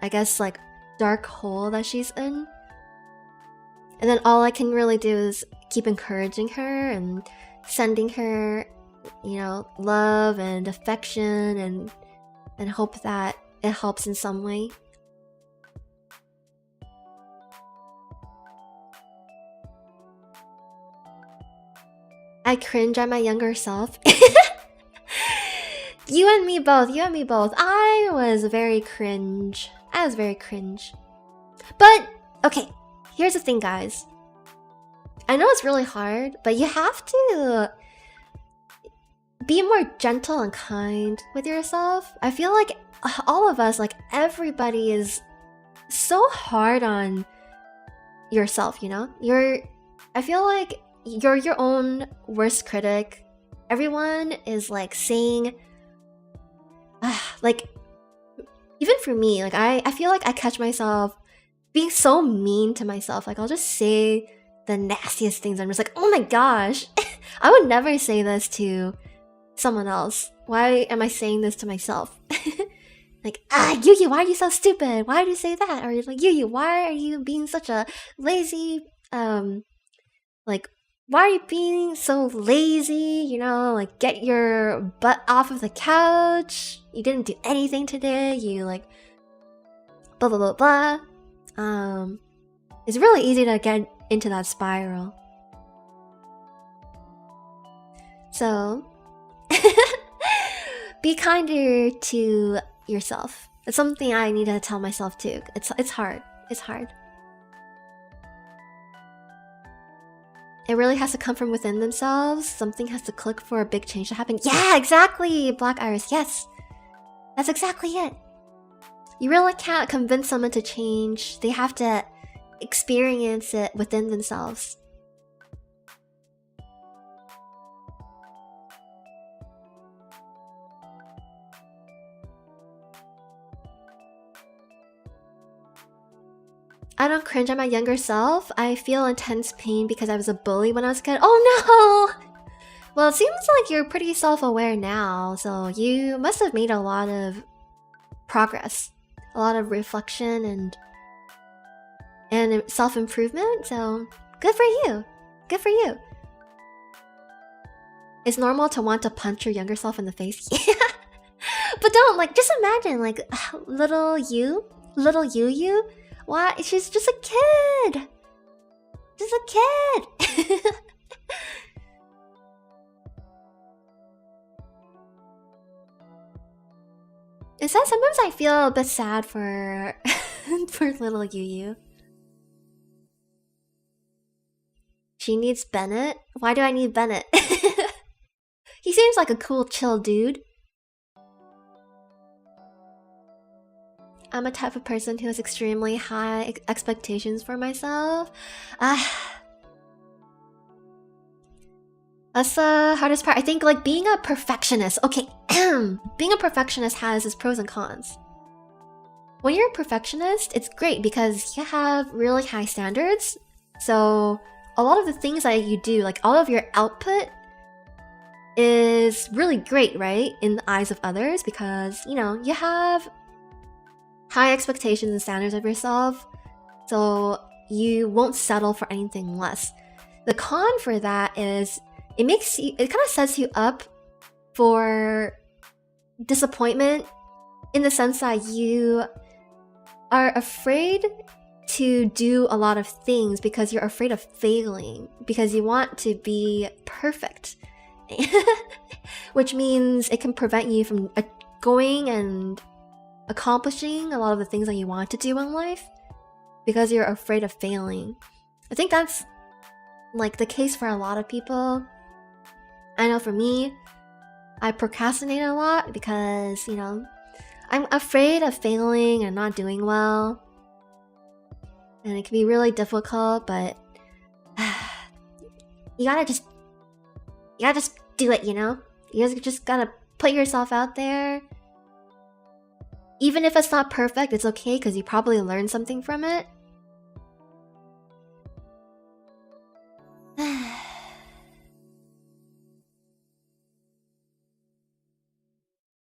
I guess, like dark hole that she's in. And then all I can really do is keep encouraging her and sending her, you know, love and affection and hope that it helps in some way. I cringe at my younger self. You and me both. I was very cringe. But, okay, here's the thing, guys. I know it's really hard, but you have to be more gentle and kind with yourself. I feel like all of us, like everybody, is so hard on yourself, you know? I feel like you're your own worst critic. Everyone is like saying, like, even for me, like I feel like I catch myself being so mean to myself. Like I'll just say the nastiest things. I'm just like, oh my gosh, I would never say this to someone else. Why am I saying this to myself? Like, Yu, why are you so stupid? Why do you say that? Or like, Yu, why are you being such a lazy, like, why are you being so lazy? You know, like, get your butt off of the couch. You didn't do anything today. You like, blah blah blah blah. It's really easy to get into that spiral. So, be kinder to yourself. It's something I need to tell myself too. It's hard. It's hard. It really has to come from within themselves. Something has to click for a big change to happen. Yeah, exactly, Black Iris. Yes, that's exactly it. You really can't convince someone to change. They have to experience it within themselves. I don't cringe at my younger self. I feel intense pain because I was a bully when I was a kid. Oh no! Well, it seems like you're pretty self-aware now, so you must have made a lot of progress, a lot of reflection and self-improvement, so good for you. Good for you. It's normal to want to punch your younger self in the face. Yeah. But don't, like, just imagine, like, little you. Why? She's just a kid. Just a kid. It says sometimes I feel a bit sad for for little Yu. She needs Bennett? Why do I need Bennett? He seems like a cool, chill dude. I'm a type of person who has extremely high expectations for myself. That's the hardest part. I think, like, being a perfectionist. Okay, being a perfectionist has its pros and cons. When you're a perfectionist, it's great because you have really high standards. So a lot of the things that you do, like all of your output, is really great, right? In the eyes of others, because, you know, you have high expectations and standards of yourself. So you won't settle for anything less. The con for that is it kind of sets you up for disappointment, in the sense that you are afraid to do a lot of things because you're afraid of failing, because you want to be perfect. Which means it can prevent you from going and accomplishing a lot of the things that you want to do in life because you're afraid of failing. I think that's, like, the case for a lot of people. I know for me, I procrastinate a lot because, you know, I'm afraid of failing and not doing well. And it can be really difficult, but you gotta just do it, you know? You just gotta put yourself out there. Even if it's not perfect, it's okay because you probably learned something from it.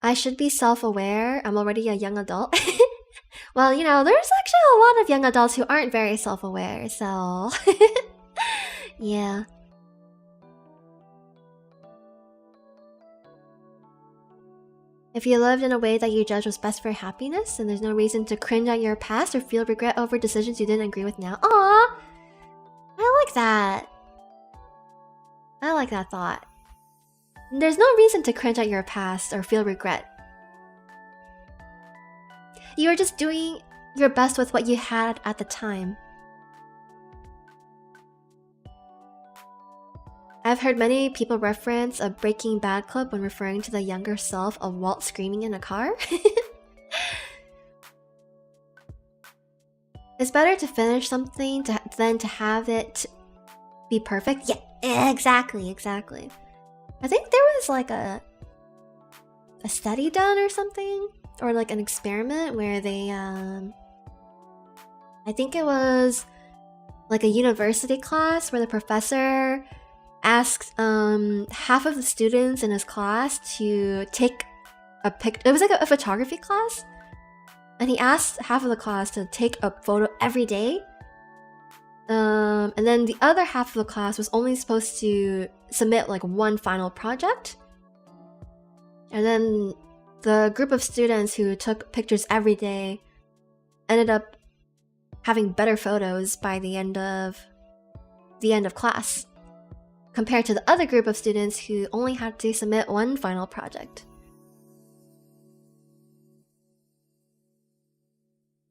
I should be self-aware. I'm already a young adult. Well, you know, there's actually a lot of young adults who aren't very self-aware, so... Yeah. If you lived in a way that you judge was best for happiness, then there's no reason to cringe at your past or feel regret over decisions you didn't agree with now. Aww! I like that. I like that thought. There's no reason to cringe at your past or feel regret. You were just doing your best with what you had at the time. I've heard many people reference a Breaking Bad clip when referring to the younger self of Walt screaming in a car. It's better to finish something than to have it be perfect. Yeah, exactly. I think there was like a study done or something, or like an experiment where they I think it was like a university class where the professor asked half of the students in his class to take a pic. It was like a photography class, and he asked half of the class to take a photo every day. And then the other half of the class was only supposed to submit like one final project. And then the group of students who took pictures every day ended up having better photos by the end of class, compared to the other group of students who only had to submit one final project.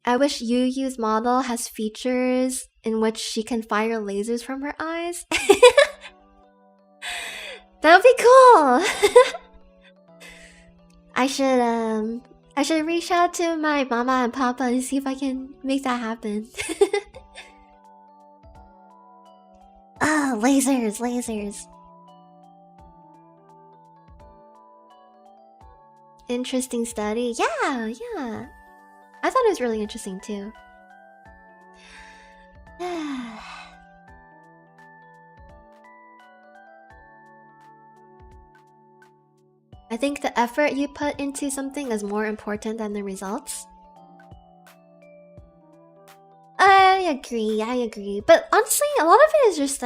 I wish Yu's model has features in which she can fire lasers from her eyes. That would be cool! I should reach out to my mama and papa and see if I can make that happen. Ah, lasers. Interesting study. Yeah. I thought it was really interesting too. I think the effort you put into something is more important than the results. I agree. But honestly, a lot of it is just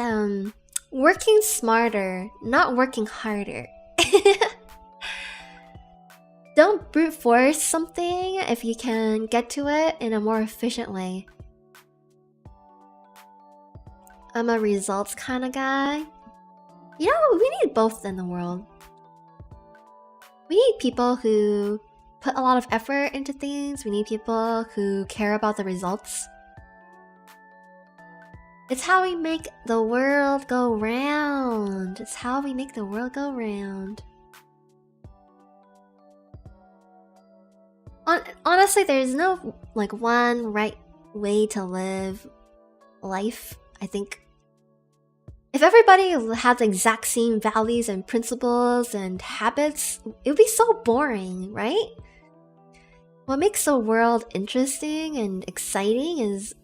working smarter, not working harder. Don't brute force something if you can get to it in a more efficient way. I'm a results kind of guy. You know, we need both in the world. We need people who put a lot of effort into things. We need people who care about the results. It's how we make the world go round. It's how we make the world go round. Honestly, there's no like one right way to live life. I think if everybody had the exact same values and principles and habits, it would be so boring, right? What makes the world interesting and exciting is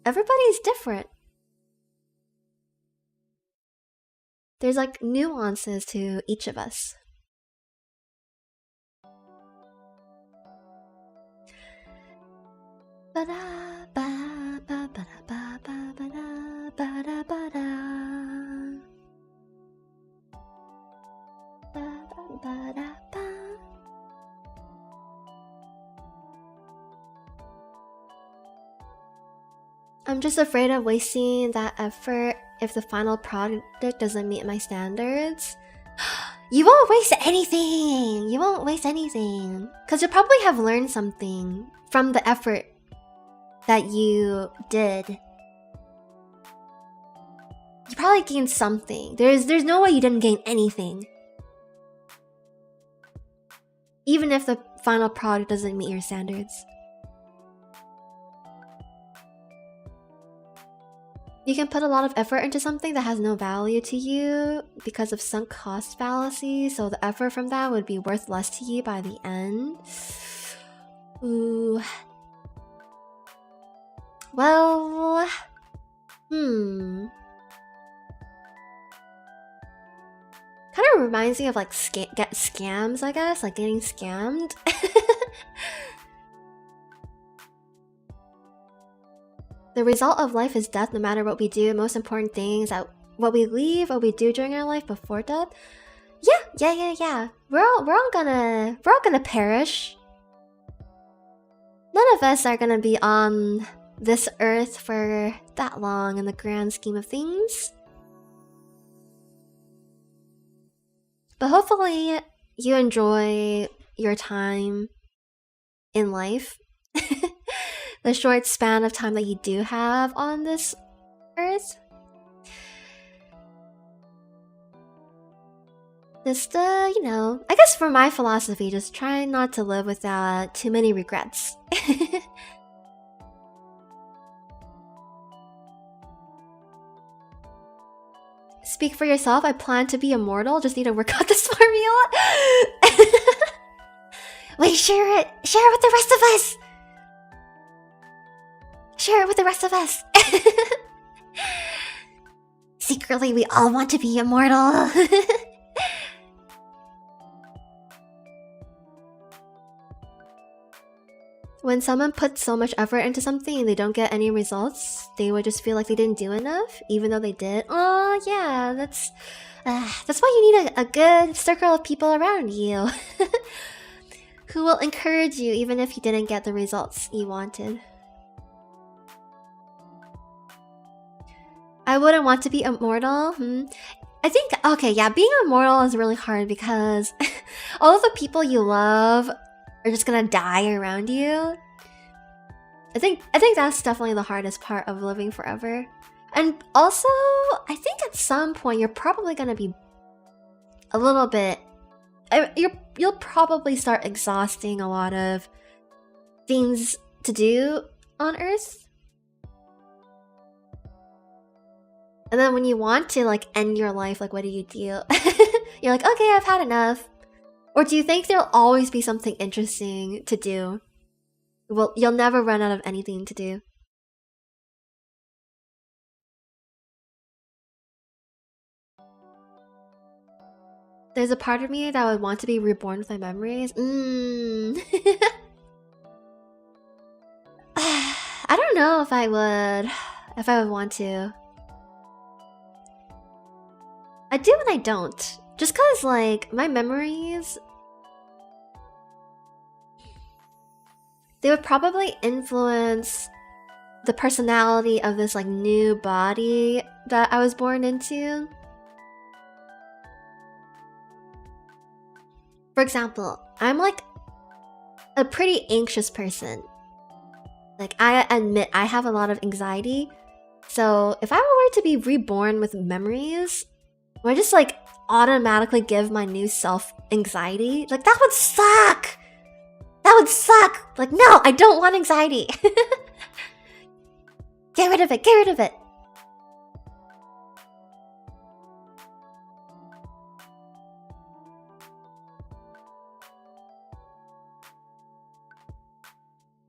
everybody's different. There's like nuances to each of us. I'm just afraid of wasting that effort if the final product doesn't meet my standards. You won't waste anything! You won't waste anything. Because you'll probably have learned something from the effort that you did. You probably gained something. There's no way you didn't gain anything. Even if the final product doesn't meet your standards. You can put a lot of effort into something that has no value to you because of sunk cost fallacy, so the effort from that would be worth less to you by the end. Ooh. Well... Kind of reminds me of like scams, I guess, like getting scammed. The result of life is death no matter what we do. Most important thing is that what we leave, what we do during our life before death. Yeah. We're all gonna perish. None of us are gonna be on this earth for that long in the grand scheme of things. But hopefully you enjoy your time in life. The short span of time that you do have on this earth. Just, you know, I guess for my philosophy, just try not to live without too many regrets. Speak for yourself, I plan to be immortal, just need to work out this formula. Wait, share it with the rest of us! Share it with the rest of us! Secretly, we all want to be immortal. When someone puts so much effort into something and they don't get any results, they would just feel like they didn't do enough, even though they did. Oh yeah, that's why you need a good circle of people around you. Who will encourage you even if you didn't get the results you wanted. I wouldn't want to be immortal. I think, okay, yeah, being immortal is really hard because all of the people you love are just gonna die around you. I think that's definitely the hardest part of living forever. And also, I think at some point you're probably gonna be a little bit... You'll probably start exhausting a lot of things to do on Earth. And then when you want to like end your life, like what do? You're like, okay, I've had enough. Or do you think there'll always be something interesting to do? Well, you'll never run out of anything to do. there's a part of me that would want to be reborn with my memories. I don't know if I would want to. I do and I don't. Just cause like my memories, they would probably influence the personality of this like new body that I was born into. For example, I'm like a pretty anxious person. Like, I admit I have a lot of anxiety. So if I were to be reborn with memories, would I just like automatically give my new self anxiety? Like, that would suck! That would suck! Like, no, I don't want anxiety. Get rid of it, get rid of it.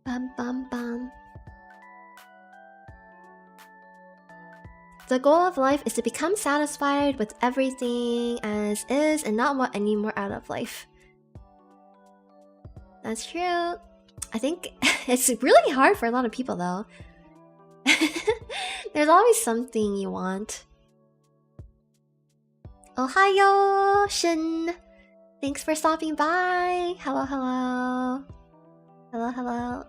Bum bum bum. The goal of life is to become satisfied with everything as is and not want any more out of life. That's true. I think it's really hard for a lot of people though. There's always something you want. Ohayo, Shin. Thanks for stopping by. Hello, hello. Hello, hello.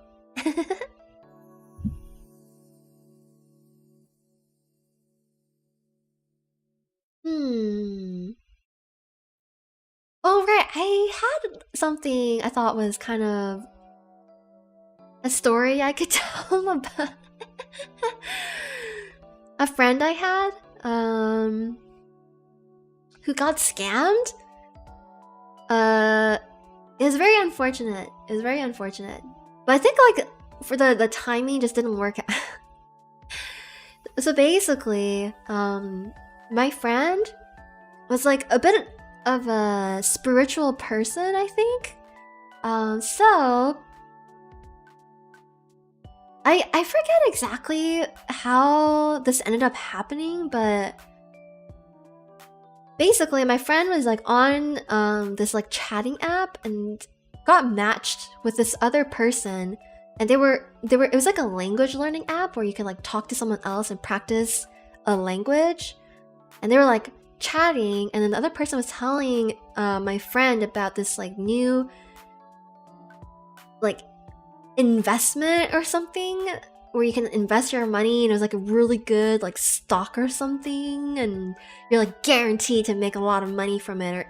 Oh, right. I had something I thought was kind of a story I could tell about a friend I had, who got scammed. It was very unfortunate. It was very unfortunate. But I think like for the timing just didn't work out. So basically, my friend was like a bit of a spiritual person, I think. So I forget exactly how this ended up happening, but basically my friend was like on this like chatting app and got matched with this other person, and they were it was like a language learning app where you could like talk to someone else and practice a language, and they were like chatting, and then the other person was telling my friend about this like new like investment or something where you can invest your money, and it was like a really good like stock or something, and you're like guaranteed to make a lot of money from it.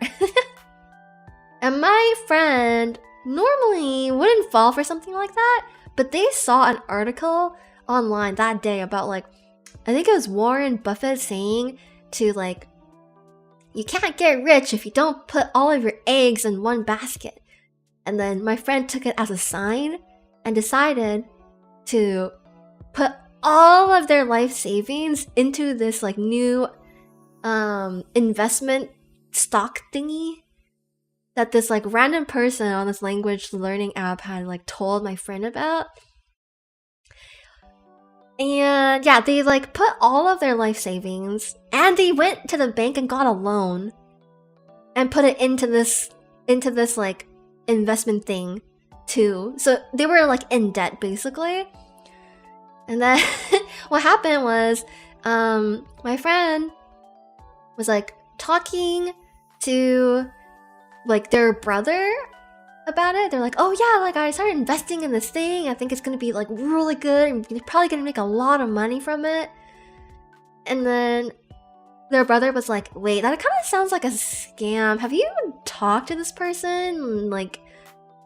And my friend normally wouldn't fall for something like that, but they saw an article online that day about like, I think it was Warren Buffett saying to like, you can't get rich if you don't put all of your eggs in one basket. And then my friend took it as a sign and decided to put all of their life savings into this like new investment stock thingy that this like random person on this language learning app had like told my friend about. And yeah, they like put all of their life savings, and they went to the bank and got a loan and put it into this like investment thing too. So they were like in debt basically. And then what happened was my friend was like talking to like their brother about it. They're like, oh yeah, like I started investing in this thing, I think it's gonna be like really good and you're probably gonna make a lot of money from it. And then their brother was like, wait, that kind of sounds like a scam. Have you talked to this person like,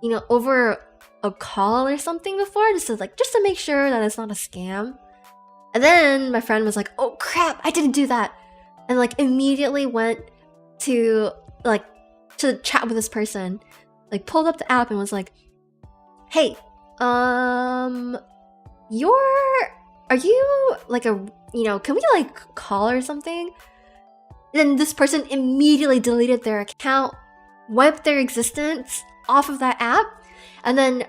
you know, over a call or something before, just to make sure that it's not a scam? And then my friend was like, oh crap, I didn't do that, and like immediately went to chat with this person, like pulled up the app and was like, hey, are you like a, you know, can we like call or something? And then this person immediately deleted their account, wiped their existence off of that app. And then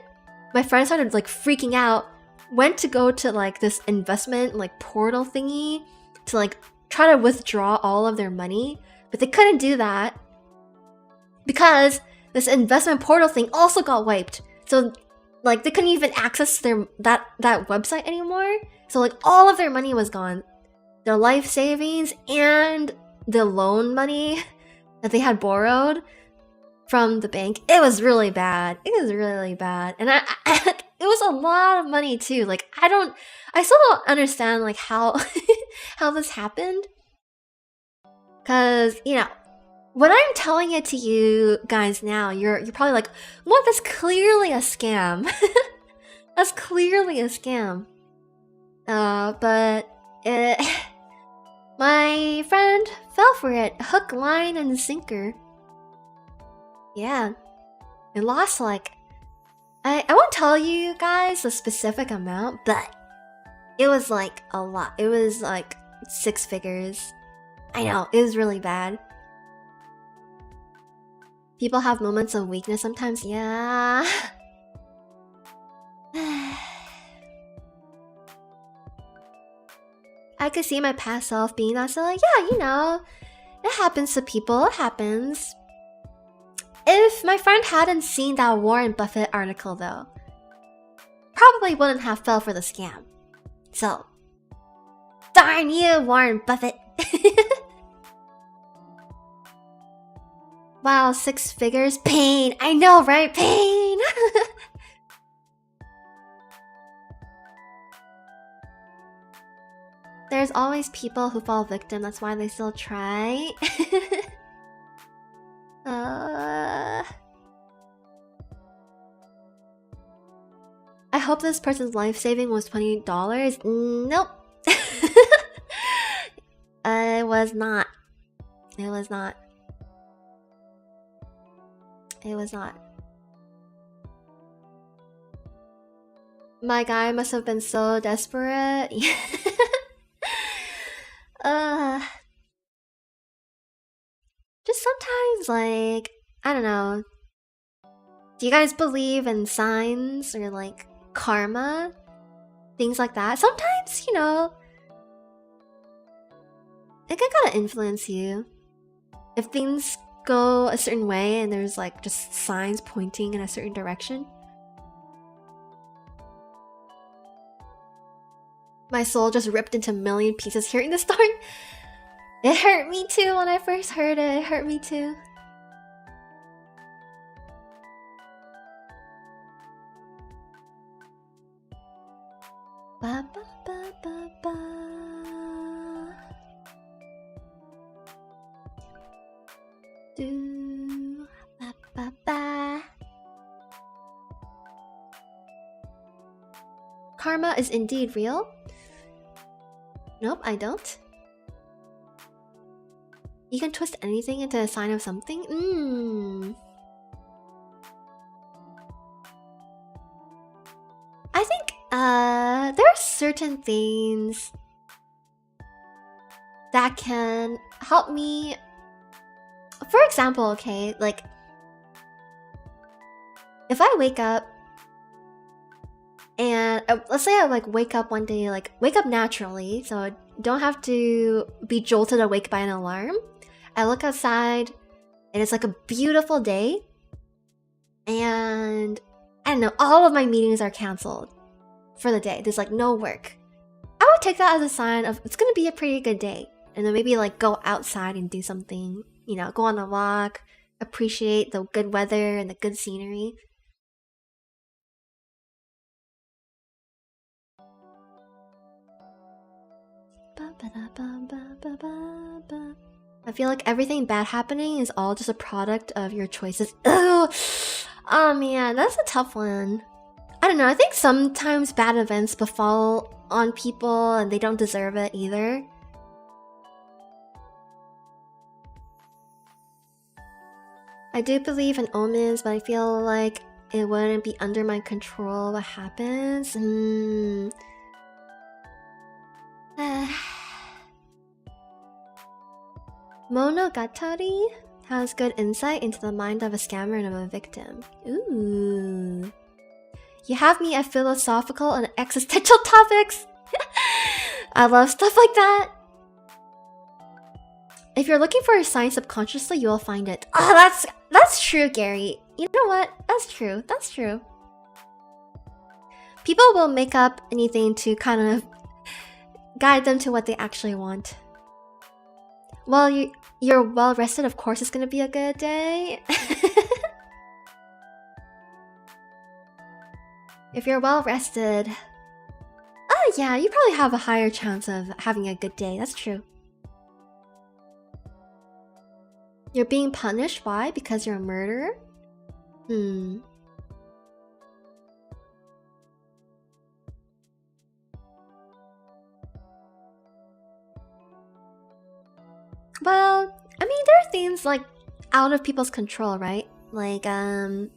my friend started like freaking out, went to go to like this investment like portal thingy to like try to withdraw all of their money, but they couldn't do that. because this investment portal thing also got wiped. So like they couldn't even access that website anymore. So like all of their money was gone. Their life savings and the loan money that they had borrowed from the bank. It was really bad. It was really bad. And I it was a lot of money too. Like I still don't understand like how how this happened. Cause, you know, when I'm telling it to you guys now, you're probably like, what? That's clearly a scam. That's clearly a scam. But my friend fell for it. Hook, line, and sinker. Yeah. It lost like... I won't tell you guys the specific amount, but it was like a lot. It was like 6 figures. I know, it was really bad. People have moments of weakness sometimes, yeah. I could see my past self being that, so like, yeah, you know, it happens to people, it happens. If my friend hadn't seen that Warren Buffett article though, probably wouldn't have fell for the scam. So, darn you, Warren Buffett. Wow, 6 figures? Pain! I know, right? Pain! There's always people who fall victim, that's why they still try. I hope this person's life saving was $20. Nope. It was not. It was not. It was not. My guy must have been so desperate. Just sometimes, like, I don't know. Do you guys believe in signs or like karma? Things like that? Sometimes, you know, it can kind of influence you. If things go a certain way and there's like just signs pointing in a certain direction. My soul just ripped into a million pieces hearing the story. It hurt me too when I first heard it. It hurt me too. Ba, ba, ba, ba, ba. Do, ba, ba, ba. Karma is indeed real. Nope, I don't. You can twist anything into a sign of something? I think there are certain things that can help me. For example, okay, like if I wake up and let's say I like wake up one day, like wake up naturally, so I don't have to be jolted awake by an alarm. I look outside and it's like a beautiful day, and I don't know, all of my meetings are canceled for the day. There's like no work. I would take that as a sign of it's gonna be a pretty good day, and then maybe like go outside and do something, you know, go on a walk, appreciate the good weather and the good scenery. I feel like everything bad happening is all just a product of your choices. Oh man, that's a tough one. I don't know, I think sometimes bad events befall on people and they don't deserve it either. I do believe in omens, but I feel like it wouldn't be under my control what happens. Monogatari has good insight into the mind of a scammer and of a victim. Ooh. You have me at philosophical and existential topics. I love stuff like that. If you're looking for a sign subconsciously, you will find it. Oh, that's true, Gary. You know what? That's true. That's true. People will make up anything to kind of guide them to what they actually want. Well, you're well rested, of course it's gonna be a good day. If you're well rested, oh yeah, you probably have a higher chance of having a good day. That's true. You're being punished. Why? Because you're a murderer? Well, I mean, there are things like out of people's control, right? Like, I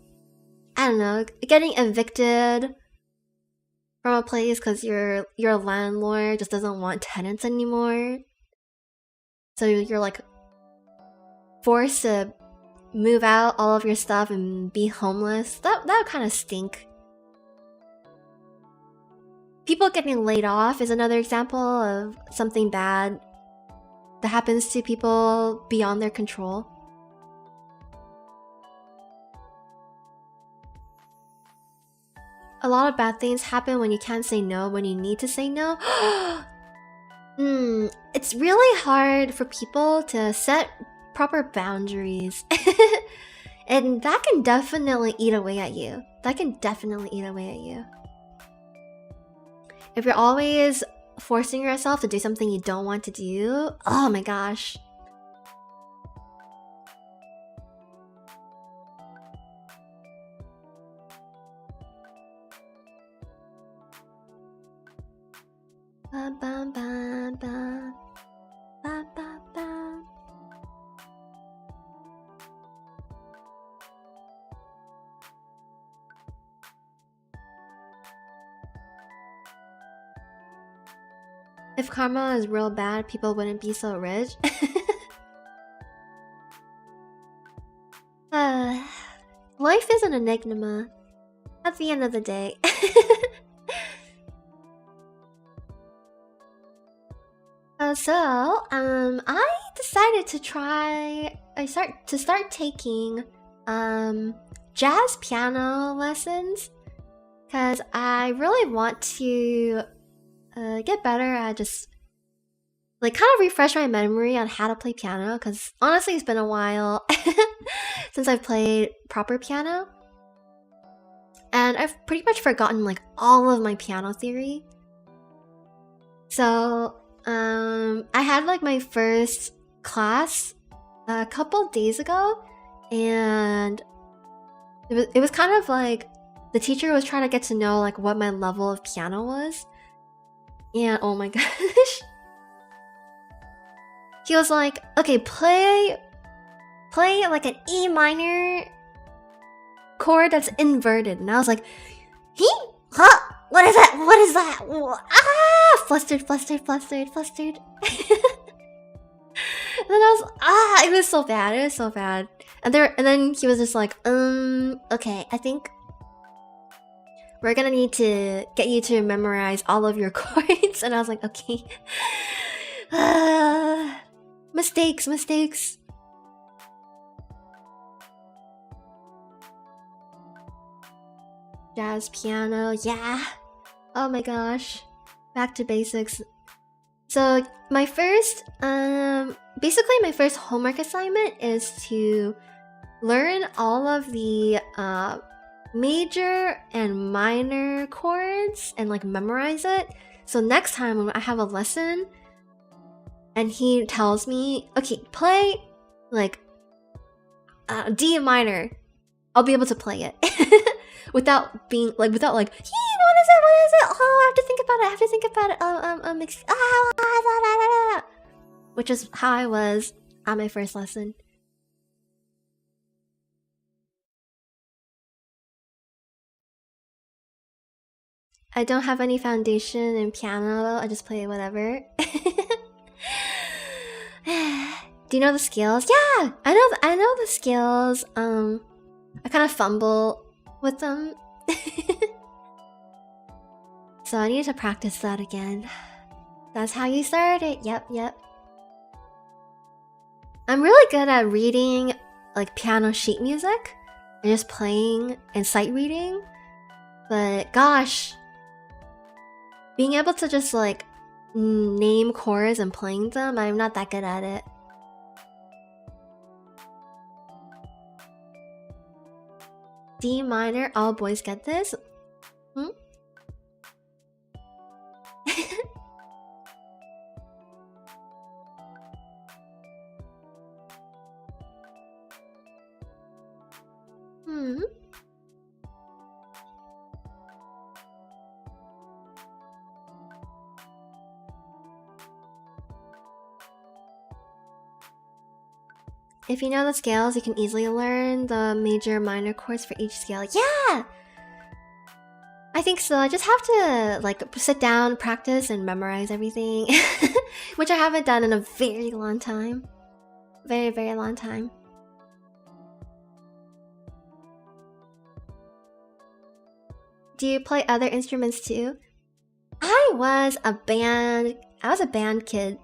don't know, getting evicted from a place because your landlord just doesn't want tenants anymore. So you're like forced to move out all of your stuff and be homeless. That would kind of stink. People getting laid off is another example of something bad that happens to people beyond their control. A lot of bad things happen when you can't say no when you need to say no. It's really hard for people to set proper boundaries. And that can definitely eat away at you. If you're always forcing yourself to do something you don't want to do, oh my gosh. Ba, ba, ba, ba. Ba, ba, ba. If karma is real bad, people wouldn't be so rich. Life is an enigma at the end of the day. I decided to start taking jazz piano lessons because I really want to get better at just like kind of refresh my memory on how to play piano, because honestly it's been a while since I've played proper piano, and I've pretty much forgotten like all of my piano theory. So I had like my first class a couple days ago, and it was kind of like the teacher was trying to get to know like what my level of piano was. And oh my gosh, he was like, okay, play like an E minor chord that's inverted. And I was like, huh? What is that? Ah, flustered. And then I was, it was so bad. And then he was just like, okay, I think we're gonna need to get you to memorize all of your chords. And I was like, okay. Mistakes. Jazz piano, yeah. Oh my gosh. Back to basics. So my first homework assignment is to learn all of the major and minor chords and like memorize it. So next time when I have a lesson and he tells me, okay, play like D minor, I'll be able to play it without being like, what is it? Oh, I have to think about it. Which is how I was at my first lesson. I don't have any foundation in piano. I just play whatever. Do you know the scales? Yeah, I know the scales. I kind of fumble with them. So I need to practice that again. That's how you start it. Yep. I'm really good at reading like piano sheet music and just playing and sight reading. But gosh, being able to just like name chords and playing them, I'm not that good at it. D minor, all boys get this? Hmm? Hmm. If you know the scales, you can easily learn the major minor chords for each scale. Yeah! I think so. I just have to like sit down, practice, and memorize everything. Which I haven't done in a very long time. Very, very long time. Do you play other instruments too? I was a band kid.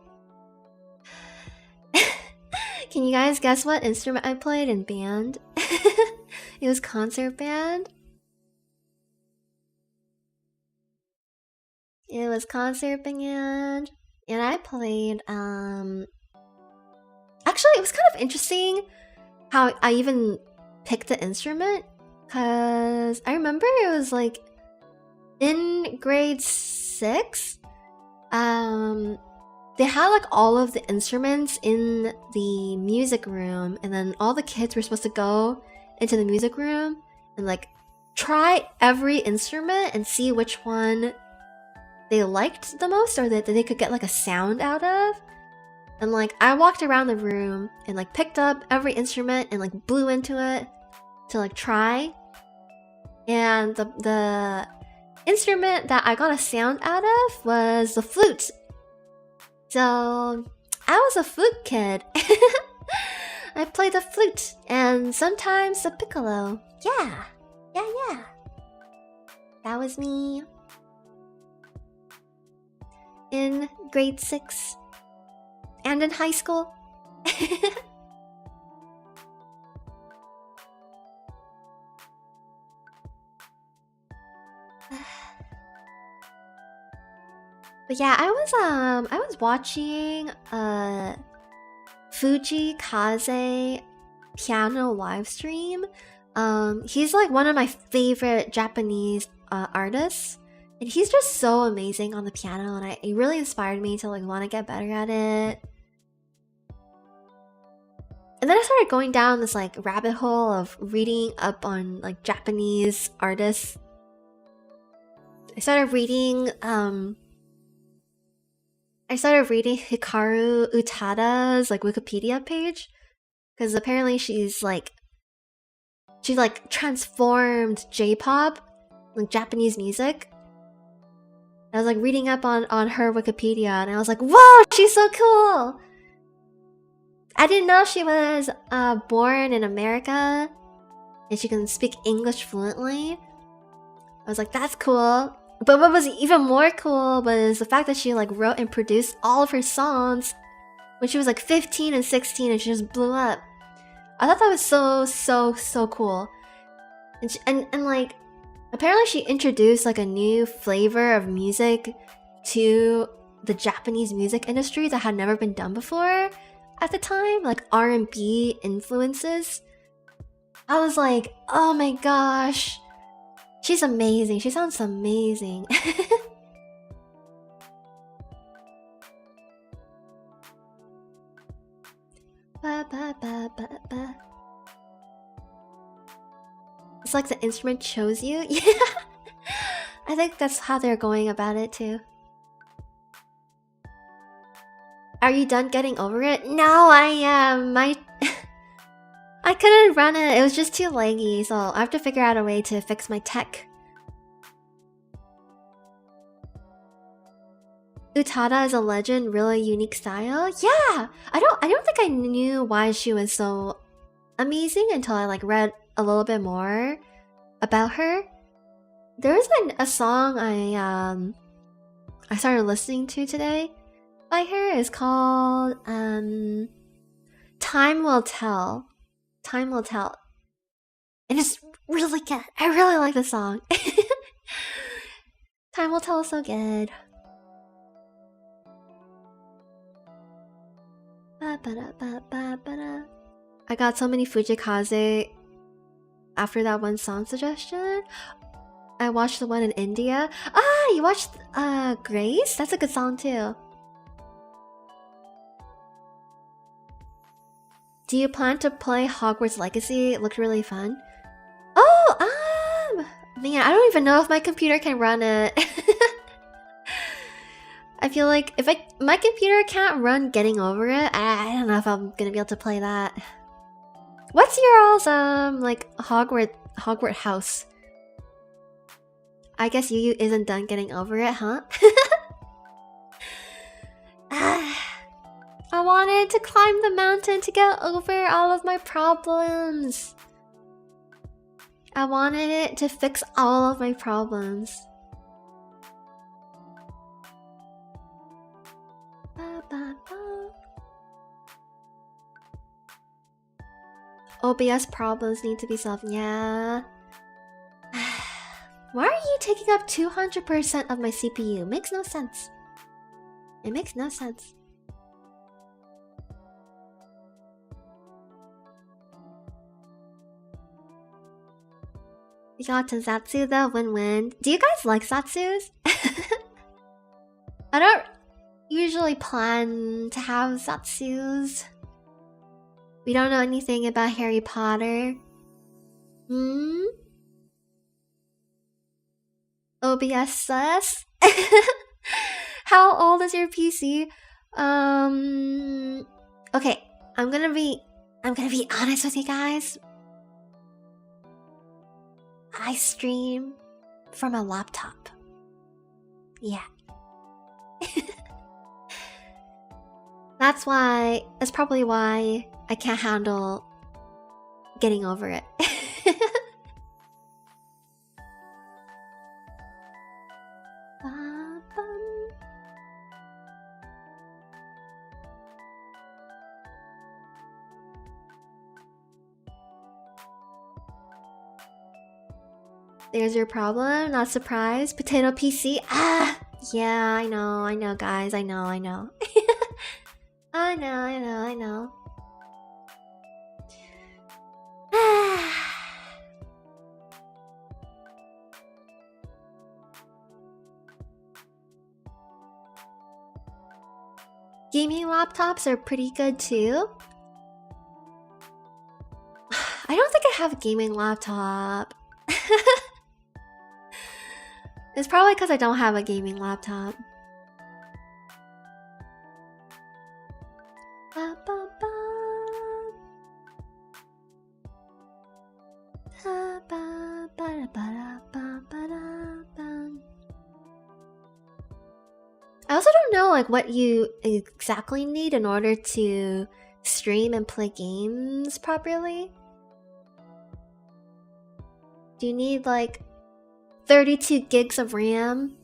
Can you guys guess what instrument I played in band? It was concert band. It was concert band. And I played, actually, it was kind of interesting how I even picked the instrument. Because I remember it was like in grade 6, they had like all of the instruments in the music room, and then all the kids were supposed to go into the music room and like try every instrument and see which one they liked the most or that they could get like a sound out of. And like I walked around the room and like picked up every instrument and like blew into it to like try. And the instrument that I got a sound out of was the flute. So I was a flute kid. I played the flute and sometimes the piccolo. Yeah. That was me. In grade 6. And in high school. But yeah, I was watching Fuji Kaze piano live stream. He's like one of my favorite Japanese artists, and he's just so amazing on the piano, and it really inspired me to like want to get better at it. And then I started going down this like rabbit hole of reading up on like Japanese artists. I started reading Hikaru Utada's like Wikipedia page, because apparently she transformed J-pop, like Japanese music. I was like reading up on her Wikipedia, and I was like, whoa, she's so cool! I didn't know she was born in America and she can speak English fluently. I was like, that's cool. But what was even more cool was the fact that she like wrote and produced all of her songs when she was like 15 and 16, and she just blew up. I thought that was so cool. And like apparently she introduced like a new flavor of music to the Japanese music industry that had never been done before at the time, like R&B influences. I was like, oh my gosh, she's amazing. She sounds amazing. Ba, ba, ba, ba, ba. It's like the instrument chose you. Yeah, I think that's how they're going about it too. Are you done getting over it? No, I am. I couldn't run it. It was just too laggy, so I have to figure out a way to fix my tech. Utada is a legend, really unique style. Yeah, I don't think I knew why she was so amazing until I like read a little bit more about her. There was a song I started listening to today by her. It's called Time will tell. Time will tell. And it's really good. I really like the song. Time will tell is so good. I got so many Fujikaze after that one song suggestion. I watched the one in India. Ah, you watched Grace? That's a good song too. Do you plan to play Hogwarts Legacy? It looked really fun. Oh, man, I don't even know if my computer can run it. I feel like if my computer can't run Getting Over It, I don't know if I'm gonna be able to play that. What's your all's like Hogwarts house? I guess Yu isn't done getting over it, huh? I wanted to climb the mountain to get over all of my problems. I wanted it to fix all of my problems. OBS problems need to be solved. Yeah. Why are you taking up 200% of my CPU? Makes no sense. It makes no sense. We got to Zatsu though, win-win. Do you guys like Zatsus? I don't usually plan to have Zatsus. We don't know anything about Harry Potter. OBS sus? How old is your PC? Okay, I'm gonna be honest with you guys. I stream from a laptop. Yeah. That's probably why I can't handle getting over it. There's your problem, not surprised. Potato PC. Ah, yeah, I know, guys, I know. I know. Gaming laptops are pretty good too. I don't think I have a gaming laptop. It's probably because I don't have a gaming laptop. I also don't know like what you exactly need in order to stream and play games properly. Do you need like 32 gigs of RAM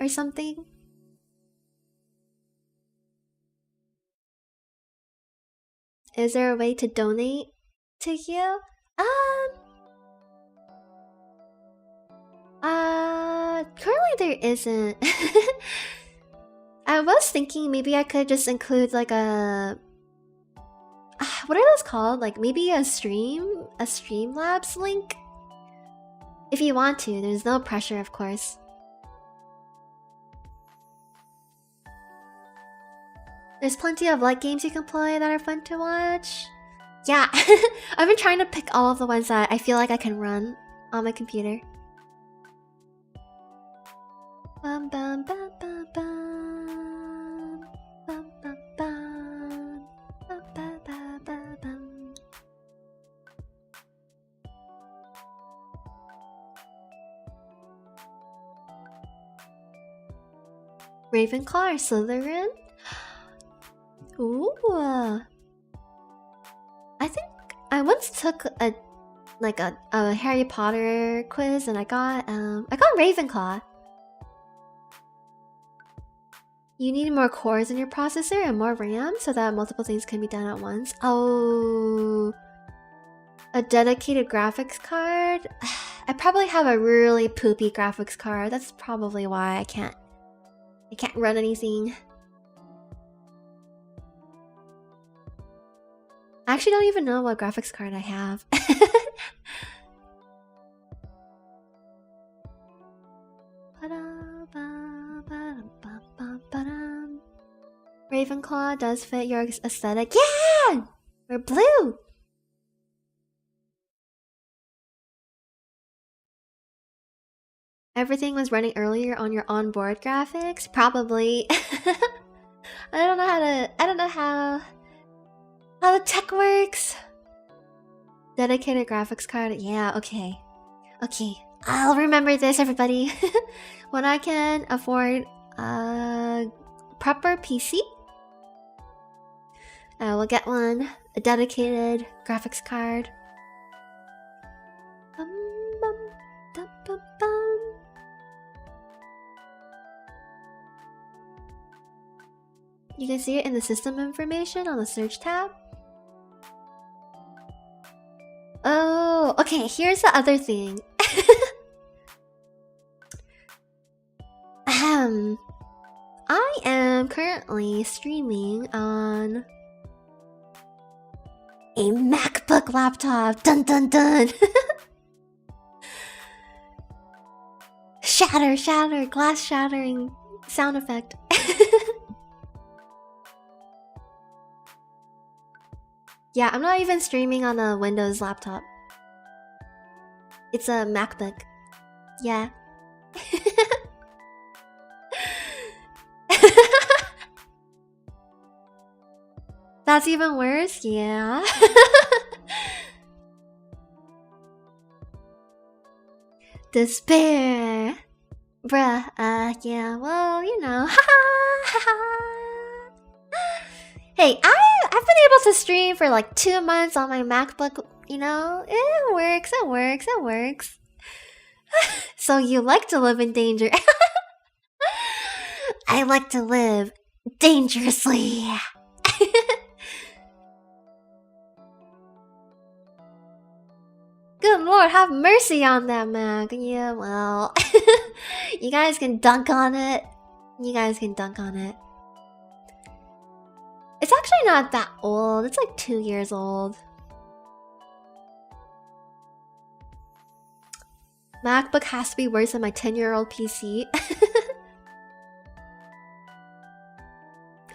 or something? Is there a way to donate to you? Currently there isn't. I was thinking maybe I could just include like a what are those called? Like maybe a Streamlabs link? If you want to, there's no pressure, of course. There's plenty of light games you can play that are fun to watch. Yeah, I've been trying to pick all of the ones that I feel like I can run on my computer. Bum, bum, bum, bum, bum. Bum, bum, bum. Bum, bum, bum, bum, bum. Ravenclaw or Slytherin? Ooh. I think I once took a Harry Potter quiz and I got Ravenclaw. You need more cores in your processor and more RAM so that multiple things can be done at once. Oh, a dedicated graphics card? I probably have a really poopy graphics card. That's probably why I can't run anything. I actually don't even know what graphics card I have. Ravenclaw does fit your aesthetic. Yeah! We're blue! Everything was running earlier on your onboard graphics? Probably. I don't know how the tech works. Dedicated graphics card. Yeah, okay. Okay. I'll remember this, everybody. When I can afford a proper PC, I will get one. A dedicated graphics card. You can see it in the system information on the search tab. Oh, okay, here's the other thing. I am currently streaming on a MacBook laptop. Dun dun dun. Shatter, shatter, glass shattering sound effect. Yeah, I'm not even streaming on a Windows laptop. It's a MacBook. Yeah. That's even worse? Yeah. Despair. Bruh, yeah, well, you know. Hey, I've been able to stream for like 2 months on my MacBook, you know? It works, it works, it works. So you like to live in danger. I like to live dangerously. Good lord, have mercy on that Mac. Yeah, well. You guys can dunk on it. You guys can dunk on it. It's actually not that old. It's like 2 years old. MacBook has to be worse than my 10-year-old PC.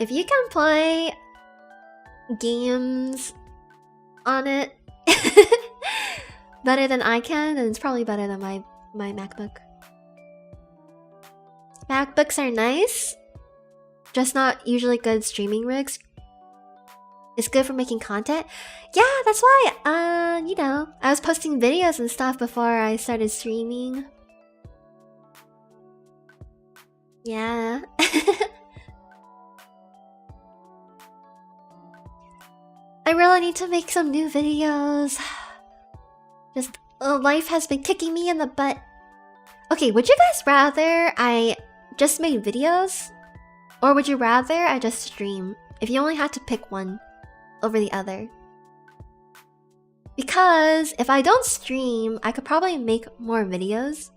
If you can play games on it better than I can, then it's probably better than my MacBook. MacBooks are nice, just not usually good streaming rigs. It's good for making content. Yeah, that's why, you know, I was posting videos and stuff before I started streaming. Yeah. I really need to make some new videos. Just, life has been kicking me in the butt. Okay, would you guys rather I just made videos? Or would you rather I just stream? If you only had to pick one over the other. Because if I don't stream, I could probably make more videos.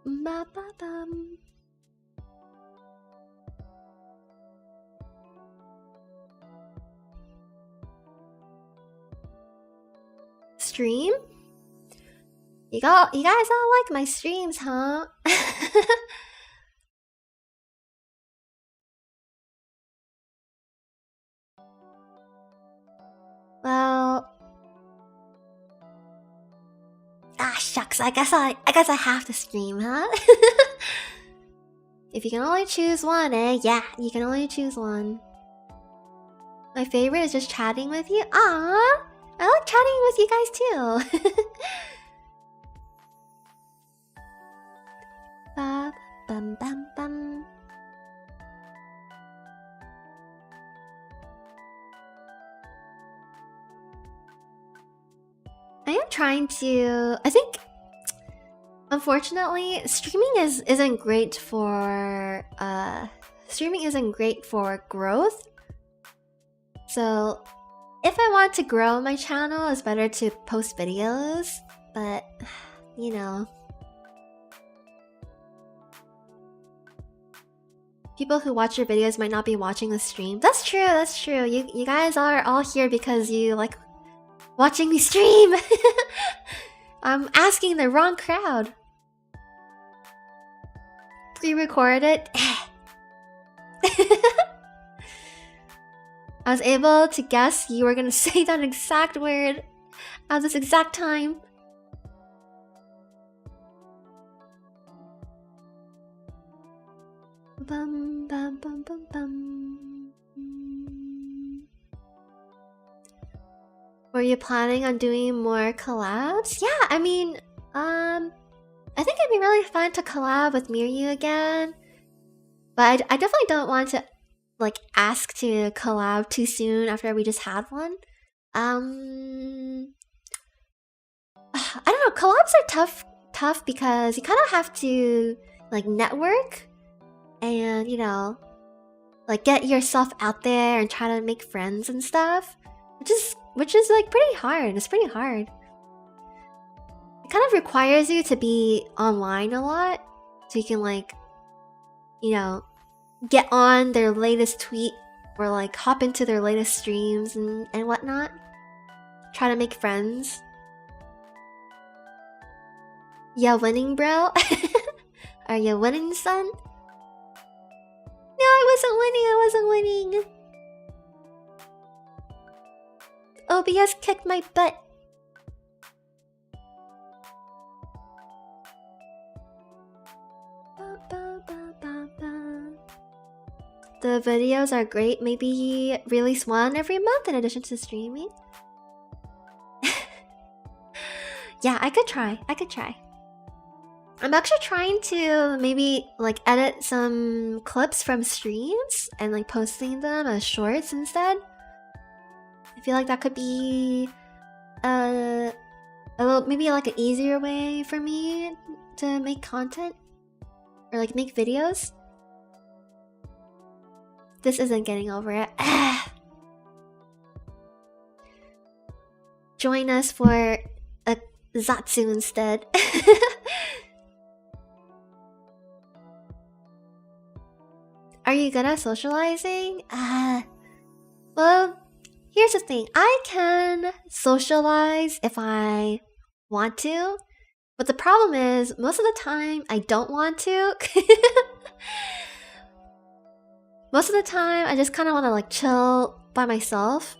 Ba-ba-bum. Stream? You guys all like my streams, huh? Well, shucks. I guess I have to stream, huh? If you can only choose one, eh? Yeah, you can only choose one. My favorite is just chatting with you. Aww, I like chatting with you guys too. Ba bum bum bum. I am trying to. I think Unfortunately, isn't great for growth. So if I want to grow my channel, it's better to post videos, but you know, people who watch your videos might not be watching the stream. That's true. You guys are all here because you like watching me stream. I'm asking the wrong crowd. Pre-record it. I was able to guess you were gonna say that exact word at this exact time. Bum, bum, bum, bum, bum. Were you planning on doing more collabs? Yeah, I mean, I think it'd be really fun to collab with Miryu again. But I definitely don't want to like ask to collab too soon after we just had one. I don't know, collabs are tough because you kind of have to like network and, you know, like get yourself out there and try to make friends and stuff, which is like pretty hard. It's pretty hard. It kind of requires you to be online a lot so you can like, you know, get on their latest tweet or like hop into their latest streams and whatnot. Try to make friends. Yeah, winning, bro? Are you winning, son? No, I wasn't winning. OBS kicked my butt. The videos are great. Maybe release one every month in addition to streaming. Yeah, I could try. I'm actually trying to maybe like edit some clips from streams and like posting them as shorts instead. I feel like that could be a little, maybe like an easier way for me to make content or like make videos. This isn't getting over it. Join us for a Zatsu instead. Are you good at socializing? Well, here's the thing. I can socialize if I want to, but the problem is most of the time I don't want to. Most of the time I just kind of want to like chill by myself.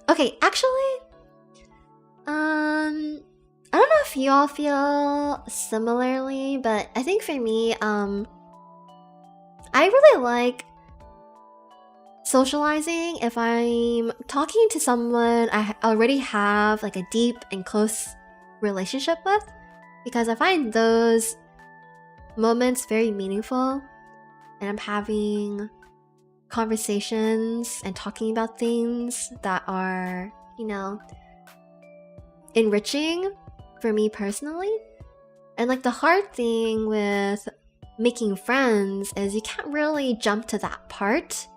Okay, actually, I don't know if you all feel similarly, but I think for me, I really like socializing if I'm talking to someone I already have like a deep and close relationship with, because I find those moments very meaningful and I'm having conversations and talking about things that are, you know, enriching for me personally. And like the hard thing with making friends is you can't really jump to that part.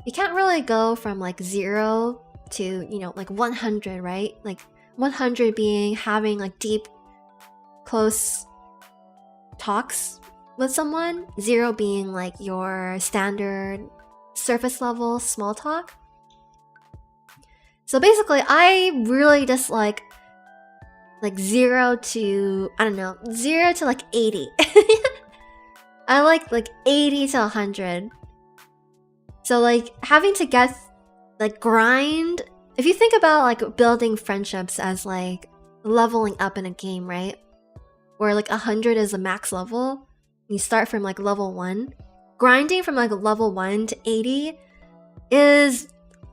You can't really go from like 0 to, you know, like 100, right? Like 100 being having like deep, close talks with someone, 0 being like your standard surface level small talk. So basically, I really just like 0 to, I don't know, 0 to like 80. I like 80 to 100. So like having to get like grind, if you think about like building friendships as like leveling up in a game, right? Where like 100 is the max level, you start from like level 1. Grinding from like level 1 to 80 is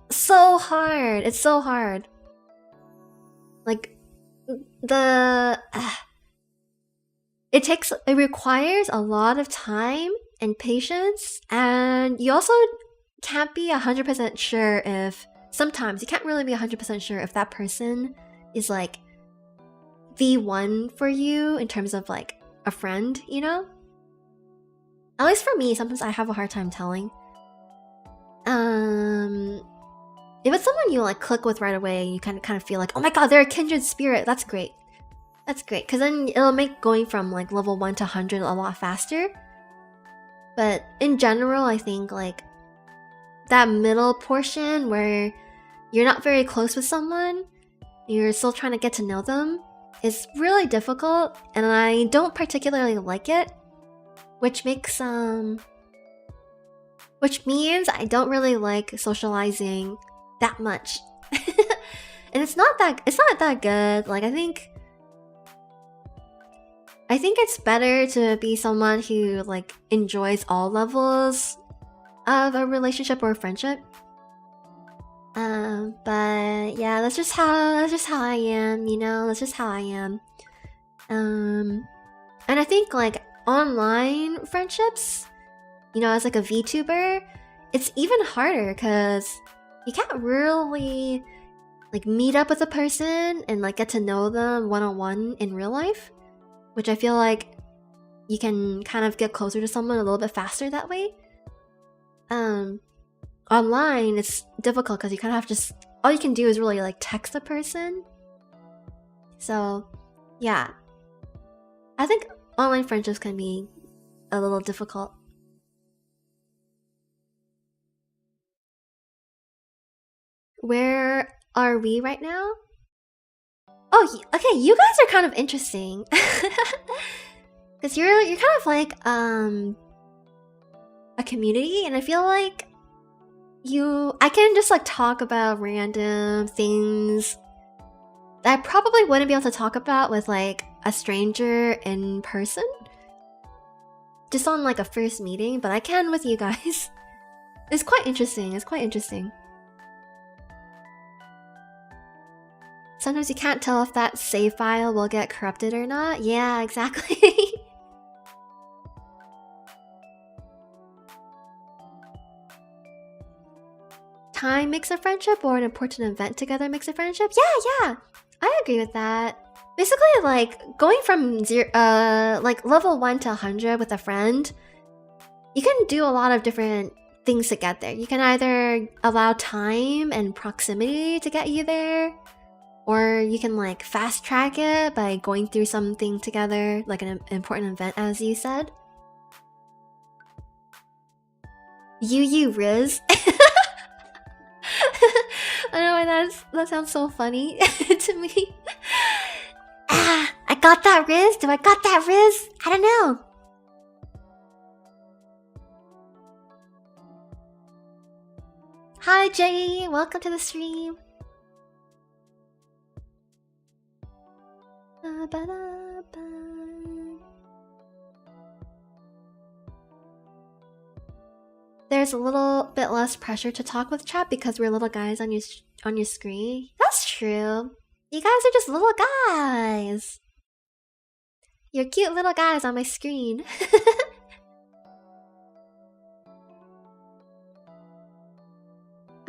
so hard. It's so hard. Like it requires a lot of time and patience, and you also can't be 100% sure if, sometimes you can't really be 100% sure if that person is like the one for you in terms of like a friend, you know? At least for me, sometimes I have a hard time telling. If it's someone you like click with right away, you kind of feel like, oh my god, they're a kindred spirit. That's great. That's great, because then it'll make going from like level 1 to 100 a lot faster. But in general, I think like that middle portion where you're not very close with someone, you're still trying to get to know them, is really difficult, and I don't particularly like it, which makes which means I don't really like socializing that much. And it's not that good. Like I think it's better to be someone who like enjoys all levels of a relationship or a friendship. But yeah, that's just how I am, you know. That's just how I am. And I think like online friendships, you know, as like a VTuber, it's even harder because you can't really like meet up with a person and like get to know them one-on-one in real life, which I feel like you can kind of get closer to someone a little bit faster that way. Online it's difficult because you kind of have just all you can do is really like text a person. So yeah, I think online friendships can be a little difficult. Where are we right now? Oh, okay, you guys are kind of interesting. Because you're kind of like a community, and I feel like I can just like talk about random things that I probably wouldn't be able to talk about with like a stranger in person, just on like a first meeting, but I can with you guys. It's quite interesting. Sometimes you can't tell if that save file will get corrupted or not. Yeah, exactly. Time makes a friendship, or an important event together makes a friendship? Yeah, I agree with that. Basically, like, going from like level 1 to 100 with a friend, you can do a lot of different things to get there. You can either allow time and proximity to get you there, or you can like fast track it by going through something together, like an important event, as you said. You Riz. I don't know why that sounds so funny to me. I got that Riz? Do I got that Riz? I don't know. Hi Jay, welcome to the stream. There's a little bit less pressure to talk with chat because we're little guys on your screen. That's true. You guys are just little guys. You're cute little guys on my screen.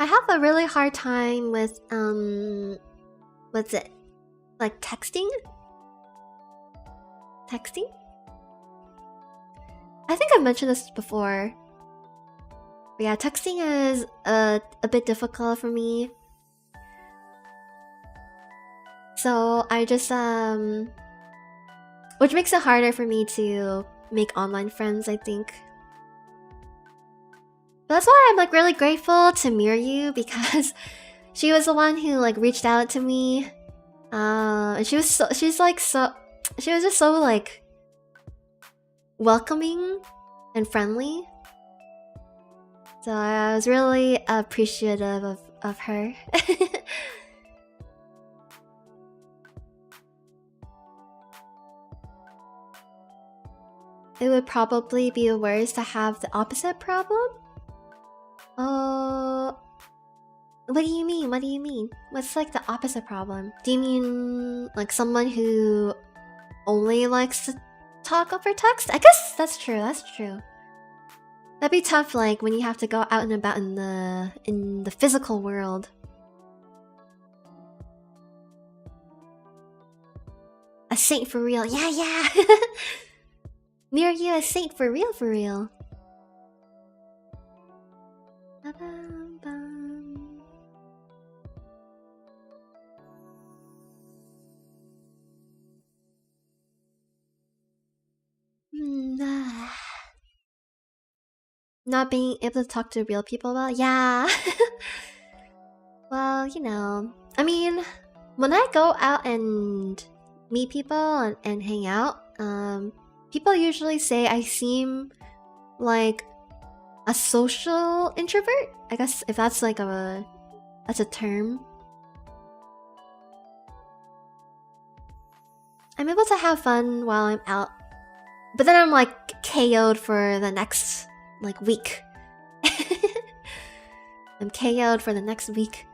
I have a really hard time with what's it? Like texting? Texting? I think I've mentioned this before. But yeah, texting is a bit difficult for me. So I just which makes it harder for me to make online friends, I think. But that's why I'm like really grateful to Miru, because she was the one who like reached out to me. And she was just so like welcoming and friendly. So I was really appreciative of her. It would probably be worse to have the opposite problem. Oh, what do you mean? What do you mean? What's like the opposite problem? Do you mean like someone who only likes to talk over text? I guess that's true. That's true. That'd be tough, like when you have to go out and about in the physical world. saint for real. Yeah. Mirror you a saint for real, for real. Ba-bam-bam. Not being able to talk to real people well? Yeah. Well, you know. I mean, when I go out and meet people and hang out, people usually say I seem like a social introvert. I guess if that's like that's a term. I'm able to have fun while I'm out, but then I'm like KO'd for the next like week. I'm KO'd for the next week.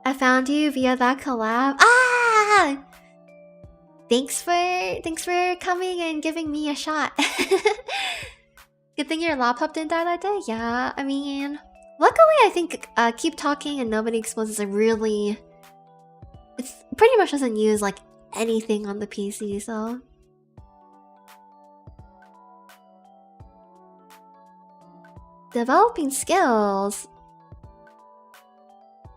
I found you via that collab. Ah! Thanks for coming and giving me a shot. Good thing your laptop didn't die that day. Yeah, I mean, luckily I think keep talking and nobody exposes a really. It's pretty much doesn't use like anything on the PC, so. Developing skills.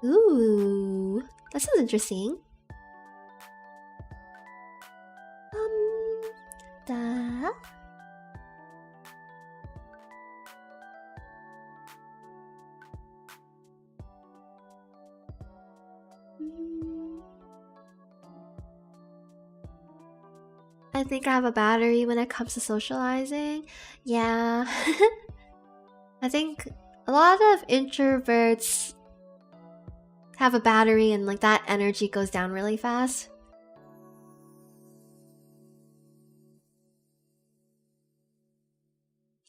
Ooh, that sounds interesting. Da. I think I have a battery when it comes to socializing. Yeah. I think a lot of introverts have a battery and like that energy goes down really fast.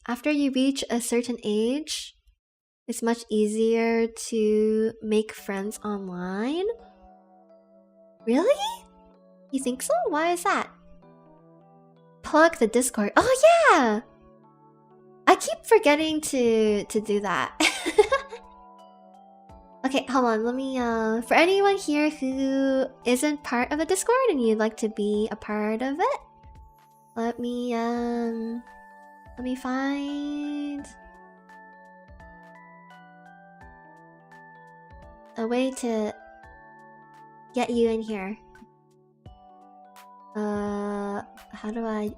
After you reach a certain age, it's much easier to make friends online. Really? You think so? Why is that? Plug the Discord. Oh yeah! I keep forgetting to do that. Okay, hold on. Let me for anyone here who isn't part of the Discord and you'd like to be a part of it, let me find a way to get you in here. How do I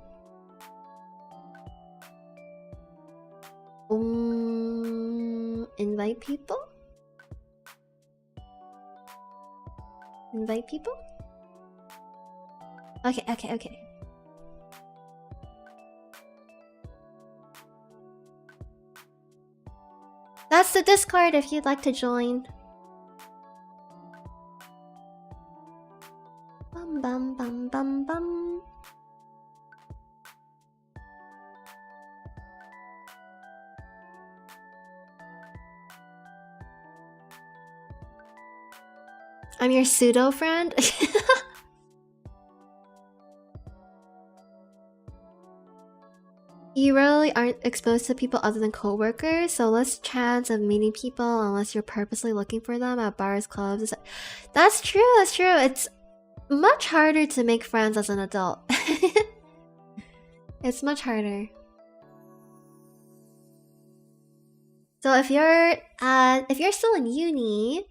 invite people? Invite people? Okay. That's the Discord if you'd like to join. Bum. I'm your pseudo friend. You really aren't exposed to people other than coworkers, so less chance of meeting people unless you're purposely looking for them at bars, clubs. That's true. It's much harder to make friends as an adult. It's much harder. So if you're still in uni,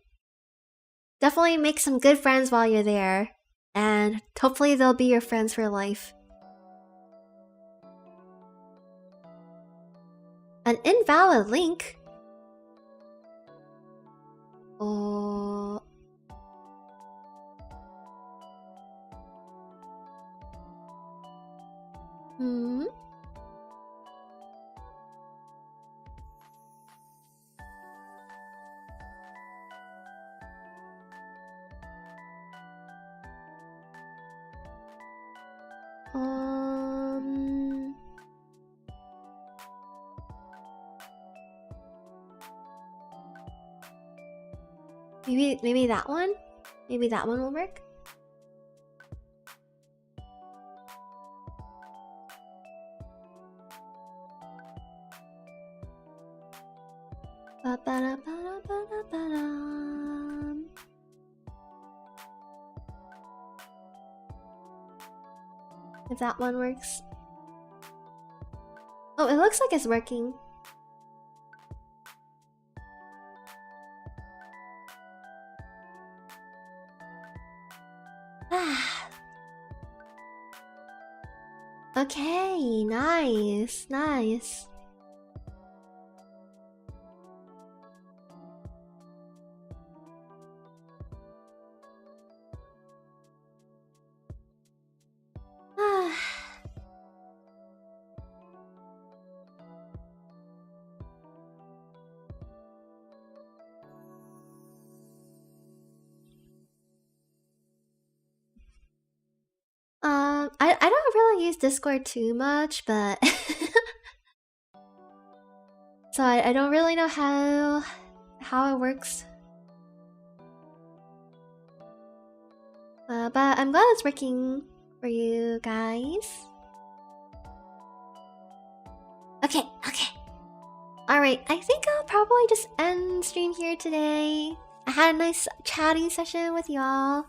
definitely make some good friends while you're there, and hopefully they'll be your friends for life. An invalid link? Oh. Maybe that one? Maybe that one will work? if that one works. Oh, it looks like it's working. Okay, nice, nice. I don't really use Discord too much, but so I don't really know how it works. But I'm glad it's working for you guys. Okay, okay. Alright, I think I'll probably just end stream here today. I had a nice chatting session with y'all.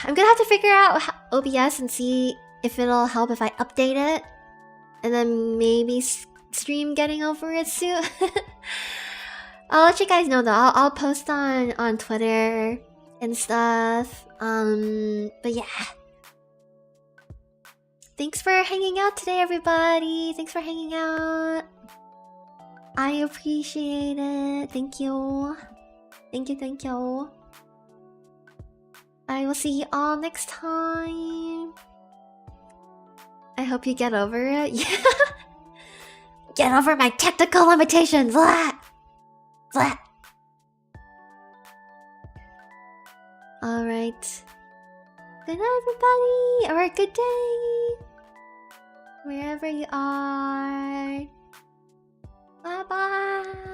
I'm gonna have to figure out OBS and see if it'll help if I update it. And then maybe stream getting over it soon. I'll let you guys know though. I'll post on Twitter and stuff. But yeah. Thanks for hanging out today, everybody. Thanks for hanging out. I appreciate it. Thank you. Thank you, thank you. I will see you all next time. I hope you get over it. Yeah. Get over my technical limitations. Blah. Blah. Alright. Good night, everybody. Or good day. Wherever you are. Bye-bye.